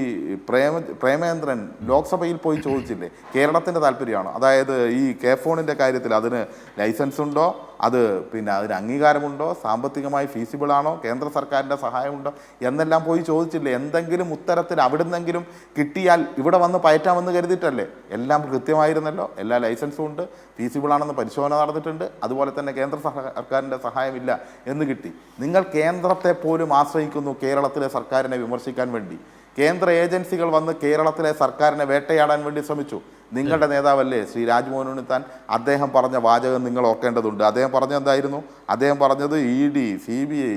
പ്രേമേന്ദ്രൻ ലോക്സഭയിൽ പോയി ചോദിച്ചില്ലേ കേരളത്തിൻ്റെ താല്പര്യമാണോ? അതായത് ഈ KFONിൻ്റെ കാര്യത്തിൽ അതിന് ലൈസൻസ് ഉണ്ടോ, അതിന് അംഗീകാരമുണ്ടോ, സാമ്പത്തികമായി ഫീസിബിളാണോ, കേന്ദ്ര സർക്കാരിൻ്റെ സഹായമുണ്ടോ എന്നെല്ലാം പോയി ചോദിച്ചില്ലേ? എന്തെങ്കിലും ഉത്തരത്തിൽ അവിടുന്നെങ്കിലും കിട്ടിയാൽ ഇവിടെ വന്ന് പയറ്റാമെന്ന് കരുതിയിട്ടല്ലേ? എല്ലാം കൃത്യമായിരുന്നല്ലോ. എല്ലാ ലൈസൻസും ഉണ്ട്, ഫീസിബിളാണെന്ന് പരിശോധന നടന്നിട്ടുണ്ട്. അതുപോലെ തന്നെ കേന്ദ്ര സർക്കാരിൻ്റെ സഹായമില്ല എന്ന് കിട്ടി. നിങ്ങൾ കേന്ദ്രത്തെ പോലും ആശ്രയിക്കുന്നു കേരളത്തിലെ സർക്കാരിനെ വിമർശിക്കാൻ വേണ്ടി. കേന്ദ്ര ഏജൻസികൾ വന്ന് കേരളത്തിലെ സർക്കാരിനെ വേട്ടയാടാൻ വേണ്ടി ശ്രമിച്ചു. നിങ്ങളുടെ നേതാവല്ലേ ശ്രീ രാജ്മോഹൻ ഉണ്ണിത്താൻ? അദ്ദേഹം പറഞ്ഞ വാചകം നിങ്ങൾ ഓർക്കേണ്ടതുണ്ട്. അദ്ദേഹം പറഞ്ഞത് എന്തായിരുന്നു? അദ്ദേഹം പറഞ്ഞത് ED, CBI,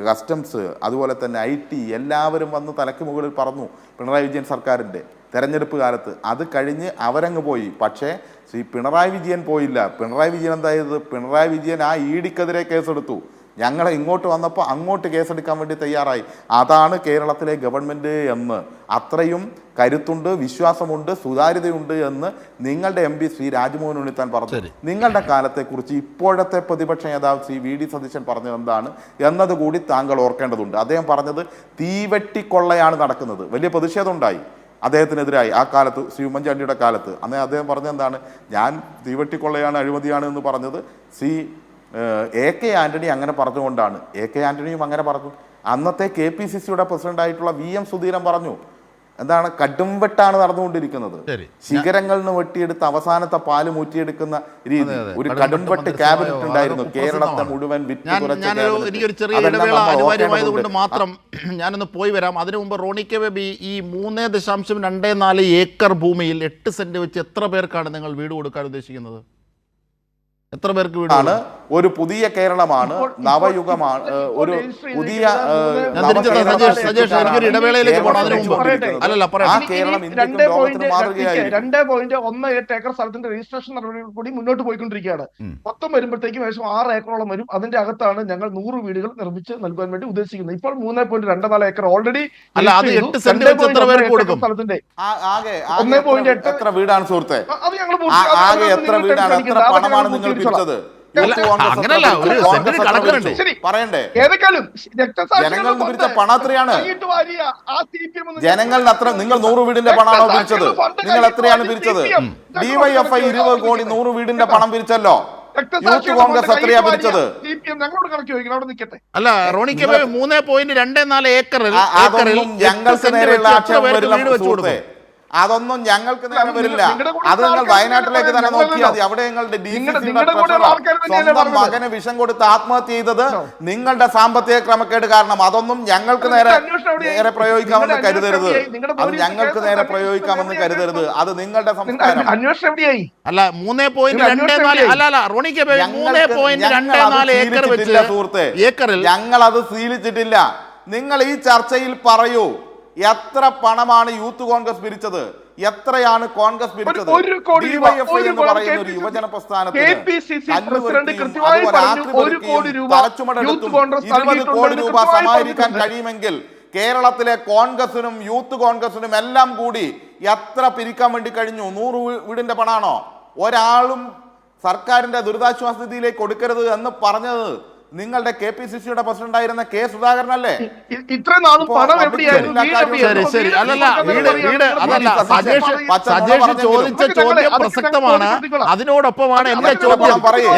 കസ്റ്റംസ്, അതുപോലെ തന്നെ IT എല്ലാവരും വന്ന് തലയ്ക്ക് മുകളിൽ പറഞ്ഞു പിണറായി വിജയൻ സർക്കാരിൻ്റെ തെരഞ്ഞെടുപ്പ് കാലത്ത്. അത് കഴിഞ്ഞ് അവരങ്ങ് പോയി. പക്ഷേ ശ്രീ പിണറായി വിജയൻ പോയില്ല. പിണറായി വിജയൻ എന്തായത്? പിണറായി വിജയൻ ആ EDക്കെതിരെ കേസെടുത്തു. ഞങ്ങളെ ഇങ്ങോട്ട് വന്നപ്പോൾ അങ്ങോട്ട് കേസെടുക്കാൻ വേണ്ടി തയ്യാറായി. അതാണ് കേരളത്തിലെ ഗവൺമെൻറ് എന്ന്. അത്രയും കരുത്തുണ്ട്, വിശ്വാസമുണ്ട്, സുതാര്യതയുണ്ട് എന്ന് നിങ്ങളുടെ MP ശ്രീ രാജ്മോഹൻ ഉണ്ണിത്താൻ പറഞ്ഞു. നിങ്ങളുടെ കാലത്തെക്കുറിച്ച് ഇപ്പോഴത്തെ പ്രതിപക്ഷ നേതാവ് ശ്രീ VD സതീശൻ പറഞ്ഞത് എന്താണ് എന്നതുകൂടി താങ്കൾ ഓർക്കേണ്ടതുണ്ട്. അദ്ദേഹം പറഞ്ഞത് തീവെട്ടിക്കൊള്ളയാണ് നടക്കുന്നത്. വലിയ പ്രതിഷേധം ഉണ്ടായി അദ്ദേഹത്തിനെതിരായി ആ കാലത്ത്, ശ്രീ ഉമ്മൻചാണ്ടിയുടെ കാലത്ത്. അന്നേ അദ്ദേഹം പറഞ്ഞത് എന്താണ്? ഞാൻ തീവെട്ടിക്കൊള്ളയാണ്, അഴിമതിയാണ് എന്ന് പറഞ്ഞത് ശ്രീ AK ആൻ്റണി അങ്ങനെ പറഞ്ഞുകൊണ്ടാണ്. AK ആൻ്റണിയും അങ്ങനെ പറഞ്ഞു. അന്നത്തെ KPCCയുടെ പ്രസിഡന്റായിട്ടുള്ള VM സുധീരൻ പറഞ്ഞു. എന്താണ്? കടുംവെട്ടാണ് നടന്നുകൊണ്ടിരിക്കുന്നത്. ശിഖരങ്ങളിൽ നിന്ന് വെട്ടിയെടുത്ത് അവസാനത്തെ പാല് മൂറ്റിയെടുക്കുന്ന രീതി. ഒരു കടുംവെട്ട് ക്യാബിനറ്റ് ഉണ്ടായിരുന്നു കേരളത്തെ മുഴുവൻ. എനിക്കൊരു ചെറിയ ഇടവേള അനിവാര്യമായതുകൊണ്ട് മാത്രം ഞാനൊന്ന് പോയി വരാം. അതിനു മുമ്പ് റോണി കെ ബേബി, ഈ 3.24 ഏക്കർ ഭൂമിയിൽ 8 സെന്റ് വെച്ച് എത്ര പേർക്കാണ് നിങ്ങൾ വീട് കൊടുക്കാൻ ഉദ്ദേശിക്കുന്നത്? എത്ര പേർക്ക് വീടാണ്? ഒരു പുതിയ കേരളമാണ്, നവയുഗമാണ്, ഒരു പുതിയ ഇടവേളയിലേക്ക് പോകണം. അതിനു മുമ്പ് അല്ലല്ല പറയാം. 2.18 ഏക്കർ സ്ഥലത്തിന്റെ രജിസ്ട്രേഷൻ നടപടികൾ കൂടി മുന്നോട്ട് പോയിക്കൊണ്ടിരിക്കുകയാണ്. മൊത്തം വരുമ്പോഴത്തേക്കും ഏകദേശം 6 ഏക്കറോളം വരും. അതിന്റെ അകത്താണ് ഞങ്ങൾ 100 വീടുകൾ നിർമ്മിച്ച് നൽകാൻ വേണ്ടി ഉദ്ദേശിക്കുന്നത്. ഇപ്പോൾ 3.24 ഏക്കർ ഓൾറെഡി സ്ഥലത്തിന്റെ 1.8 എത്ര വീടാണ് സുഹൃത്തെ? അത് ഞങ്ങൾ എത്ര വീടാണ്, എത്ര പണമാണ് നിങ്ങൾ പിരിച്ചത്? പറയണ്ടേ? ജനങ്ങൾ പിരിച്ച പണം എത്രയാണ്? ജനങ്ങളുടെ അത്ര. നിങ്ങൾ 100 വീടിന്റെ പണമാണോ പിരിച്ചത്? നിങ്ങൾ എത്രയാണ് പിരിച്ചത്? DYFI 20 കോടി 100 വീടിന്റെ പണം പിരിച്ചല്ലോ. യൂത്ത് കോൺഗ്രസ് എത്രയാ പിരിച്ചത്? അല്ല റോണി കെ 3.24 ഏക്കറിൽ ഞങ്ങൾക്ക് നേരെയുള്ള ആക്ഷേപം വരില്ല സുഹൃത്തെ. അതൊന്നും ഞങ്ങൾക്ക് നേരെ വരില്ല. നിങ്ങളുടെ കൂടെ അത് നിങ്ങൾ ആൾക്കാർ വയനാട്ടിലേക്ക് തന്നെ ഞങ്ങളല്ലല്ലോ. നോക്കിയാൽ മതി. അവിടെ ഞങ്ങളുടെ നിങ്ങളുടെ കൂടെ ആൾക്കാർ തന്നെയല്ലേ സ്വന്തം പറഞ്ഞത്? മകന് വിഷം കൊടുത്ത് ആത്മഹത്യ ചെയ്തത് നിങ്ങളുടെ സാമ്പത്തിക ക്രമക്കേട് കാരണം. അതൊന്നും ഞങ്ങൾക്ക് നേരെ പ്രയോഗിക്കാമെന്ന് കരുതരുത്. അത് ഞങ്ങൾക്ക് നേരെ പ്രയോഗിക്കാമെന്ന് കരുതരുത്. അത് നിങ്ങളുടെ സംസ്കാരം. അന്വേഷണം എവിടെയായി? അല്ല 3.24 അല്ല റോണി കെ ബേബി 3.24 ഏക്കർ വെച്ച് സുഹൃത്തെ, ഏക്കറിൽ ഞങ്ങൾ അത് ശീലിച്ചിട്ടില്ല. നിങ്ങൾ ഈ ചർച്ചയിൽ പറയൂ, എത്ര പണമാണ് യൂത്ത് കോൺഗ്രസ് പിരിച്ചത്, എത്രയാണ് കോൺഗ്രസ് പിരിച്ചത്? ഡിവൈഎഫ്ഐ എന്ന് പറയുന്ന ഒരു യുവജന പ്രസ്ഥാനത്തിന് 20 കോടി രൂപ സമാഹരിക്കാൻ കഴിയുമെങ്കിൽ കേരളത്തിലെ കോൺഗ്രസിനും യൂത്ത് കോൺഗ്രസിനും എല്ലാം കൂടി എത്ര പിരിക്കാൻ വേണ്ടി കഴിഞ്ഞു? 100 വീടിന്റെ പണാണോ? ഒരാളും സർക്കാരിന്റെ ദുരിതാശ്വാസ നിധിയിലേക്ക് കൊടുക്കരുത് എന്ന് പറഞ്ഞത് നിങ്ങളുടെ KPCCയുടെ പ്രസിഡന്റ് ആയിരുന്ന കെ സുധാകരനല്ലേ? ഇത്രയും നാളും പണം എവിടെയായിരുന്നു? ശരി അല്ലല്ല വീട് അതല്ല സജേഷ് ചോദിച്ച ചോദ്യം പ്രസക്തമാണ്. അതിനോടൊപ്പമാണ്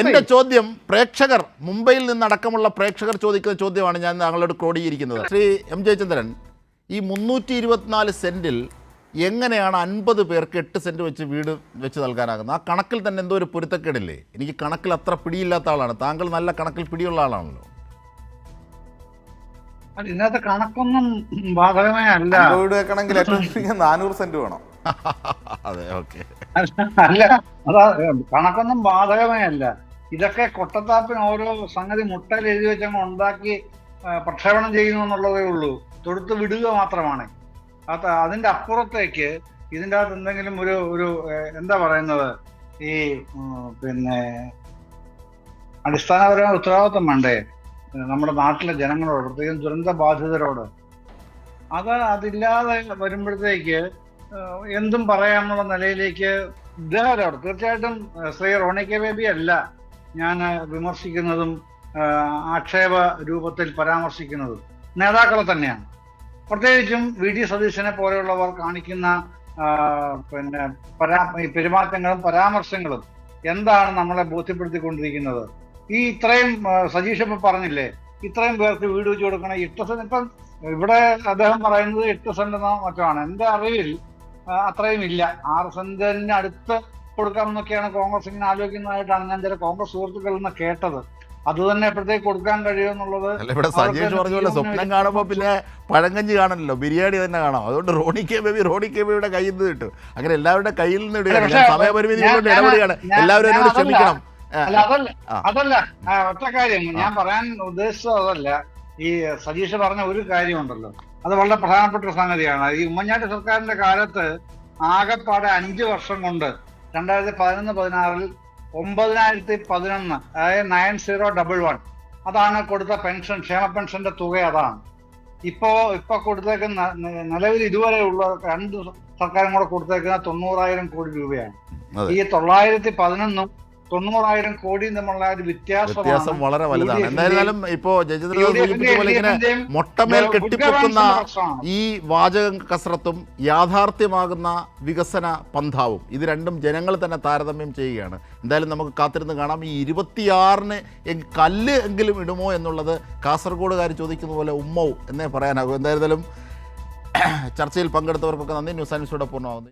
എന്റെ ചോദ്യം പ്രേക്ഷകർ മുംബൈയിൽ നിന്നടക്കമുള്ള പ്രേക്ഷകർ ചോദിക്കുന്ന ചോദ്യമാണ് ഞാൻ താങ്കളോട് ക്രോഡീകരിക്കുന്നത്. ശ്രീ M. ജയചന്ദ്രൻ, ഈ 324 സെന്റിൽ എങ്ങനെയാണ് 50 പേർക്ക് 8 സെന്റ് വെച്ച് വീട് വെച്ച് നൽകാനാകുന്നത്? ആ കണക്കിൽ തന്നെ എന്തോ ഒരു പൊരുത്തക്കേടില്ലേ? എനിക്ക് കണക്കിൽ അത്ര പിടിയില്ലാത്ത ആളാണ്. താങ്കൾ നല്ല കണക്കിൽ പിടിയുള്ള ആളാണല്ലോ. ഇതിനകത്ത് കണക്കൊന്നും ബാധകമേ അല്ല. വീട് വെക്കണമെങ്കിൽ 400 സെന്റ് വേണം. അതെ, ഓക്കെ. അല്ല, അതാ കണക്കൊന്നും ബാധകമേ അല്ല. ഇതൊക്കെ കൊട്ടത്താപ്പിന് ഓരോ സംഗതി മുട്ടയിൽ എഴുതി വെച്ചങ്ങ് ഉണ്ടാക്കി പ്രക്ഷേപണം ചെയ്യുന്നു എന്നുള്ളതേ ഉള്ളൂ. തൊടുത്ത് വിടുക മാത്രമാണ്. അതിന്റെ അപ്പുറത്തേക്ക് ഇതിൻ്റെ അകത്ത് എന്തെങ്കിലും ഒരു എന്താ പറയുന്നത്, ഈ പിന്നെ അടിസ്ഥാനപരമായ ഉത്തരവാദിത്വം വേണ്ടേ നമ്മുടെ നാട്ടിലെ ജനങ്ങളോട്, പ്രത്യേകം ദുരന്ത ബാധിതരോട്? അതില്ലാതെ വരുമ്പോഴത്തേക്ക് എന്തും പറയാമെന്നുള്ള നിലയിലേക്ക് ഇദ്ദേഹം തീർച്ചയായിട്ടും ശ്രീ റോണി കെ ബേബി അല്ല ഞാൻ വിമർശിക്കുന്നതും ആക്ഷേപ രൂപത്തിൽ പരാമർശിക്കുന്നതും നേതാക്കളെ തന്നെയാണ്. പ്രത്യേകിച്ചും VD സതീശനെ പോലെയുള്ളവർ കാണിക്കുന്ന പിന്നെ പെരുമാറ്റങ്ങളും പരാമർശങ്ങളും എന്താണ് നമ്മളെ ബോധ്യപ്പെടുത്തിക്കൊണ്ടിരിക്കുന്നത്? ഇത്രയും സജീഷ് ഇപ്പം പറഞ്ഞില്ലേ, ഇത്രയും പേർക്ക് വീട് വെച്ച് കൊടുക്കണം 8 സെന്റ്. ഇപ്പം ഇവിടെ അദ്ദേഹം പറയുന്നത് 8 സെന്റ് എന്നോ മറ്റോ ആണ്. എൻ്റെ അറിവിൽ അത്രയും ഇല്ല. 6 സെന്റിന് അടുത്ത് കൊടുക്കാമെന്നൊക്കെയാണ് കോൺഗ്രസ് ഇങ്ങനെ ആലോചിക്കുന്നതായിട്ടാണ് ഞാൻ ചില കോൺഗ്രസ് സുഹൃത്തുക്കളിൽ നിന്ന് കേട്ടത്. അത് തന്നെ എപ്പോഴത്തേക്ക് കൊടുക്കാൻ കഴിയുമെന്നുള്ളത്. ഇവിടെ സജീഷ് പറഞ്ഞ പോലെ സ്വപ്നം കാണുമ്പോൾ പിന്നെ പഴങ്കഞ്ഞി കാണണല്ലോ, ബിരിയാണി തന്നെ കാണാം. അതുകൊണ്ട് റോണി കെ ബേബിയുടെ കയ്യിൽ നിന്ന് കിട്ടും. അങ്ങനെ എല്ലാവരുടെ കയ്യിൽ നിന്ന് ഇടുകയാണ്. ഞാൻ സമയപരിമിതി കൊണ്ട് ഇടപെടുകയാണ്. എല്ലാവരും എന്നോട് ക്ഷമിക്കണം. അതല്ല ഒറ്റ കാര്യം ഞാൻ പറയാൻ ഉദ്ദേശിച്ചത് അതല്ല. ഈ സജീഷ് പറഞ്ഞ ഒരു കാര്യമുണ്ടല്ലോ, അത് വളരെ പ്രധാനപ്പെട്ട ഒരു സംഗതിയാണ്. ഈ ഉമ്മൻചാണ്ടി സർക്കാരിന്റെ കാലത്ത് ആകെപ്പാടെ 5 വർഷം കൊണ്ട് 2011-16 9,011, അതായത് 9011 അതാണ് കൊടുത്ത പെൻഷൻ, ക്ഷേമ പെൻഷന്റെ തുക അതാണ്. ഇപ്പൊ കൊടുത്തേക്കുന്ന നിലവിൽ ഇതുവരെ ഉള്ള 2 സർക്കാരും കൂടെ കൊടുത്തേക്കുന്ന 90,000 കോടി രൂപയാണ്. ഈ 911-ഉം 90,000 കോടിയും തമ്മിലുള്ള ഒരു വ്യത്യാസം വളരെ വലുതാണ്. എന്തായാലും ഇപ്പോ ഇങ്ങനെ മൊട്ടമേൽ കെട്ടിപ്പൊക്കുന്ന ഈ വാചക കസറത്തും യാഥാർത്ഥ്യമാകുന്ന വികസന പന്ഥാവും ഇത് രണ്ടും ജനങ്ങൾ തന്നെ താരതമ്യം ചെയ്യുകയാണ്. എന്തായാലും നമുക്ക് കാത്തിരുന്ന് കാണാം. ഈ 26-ന് കല്ല് എങ്കിലും ഇടുമോ എന്നുള്ളത് കാസർഗോഡുകാർ ചോദിക്കുന്ന പോലെ ഉമ്മവും എന്നേ പറയാനാകും. എന്തായാലും ചർച്ചയിൽ പങ്കെടുത്തവർക്കൊക്കെ നന്ദി. ന്യൂസ് ആൻഡ് ന്യൂസോടെ പൂർണ്ണമാകുന്നു.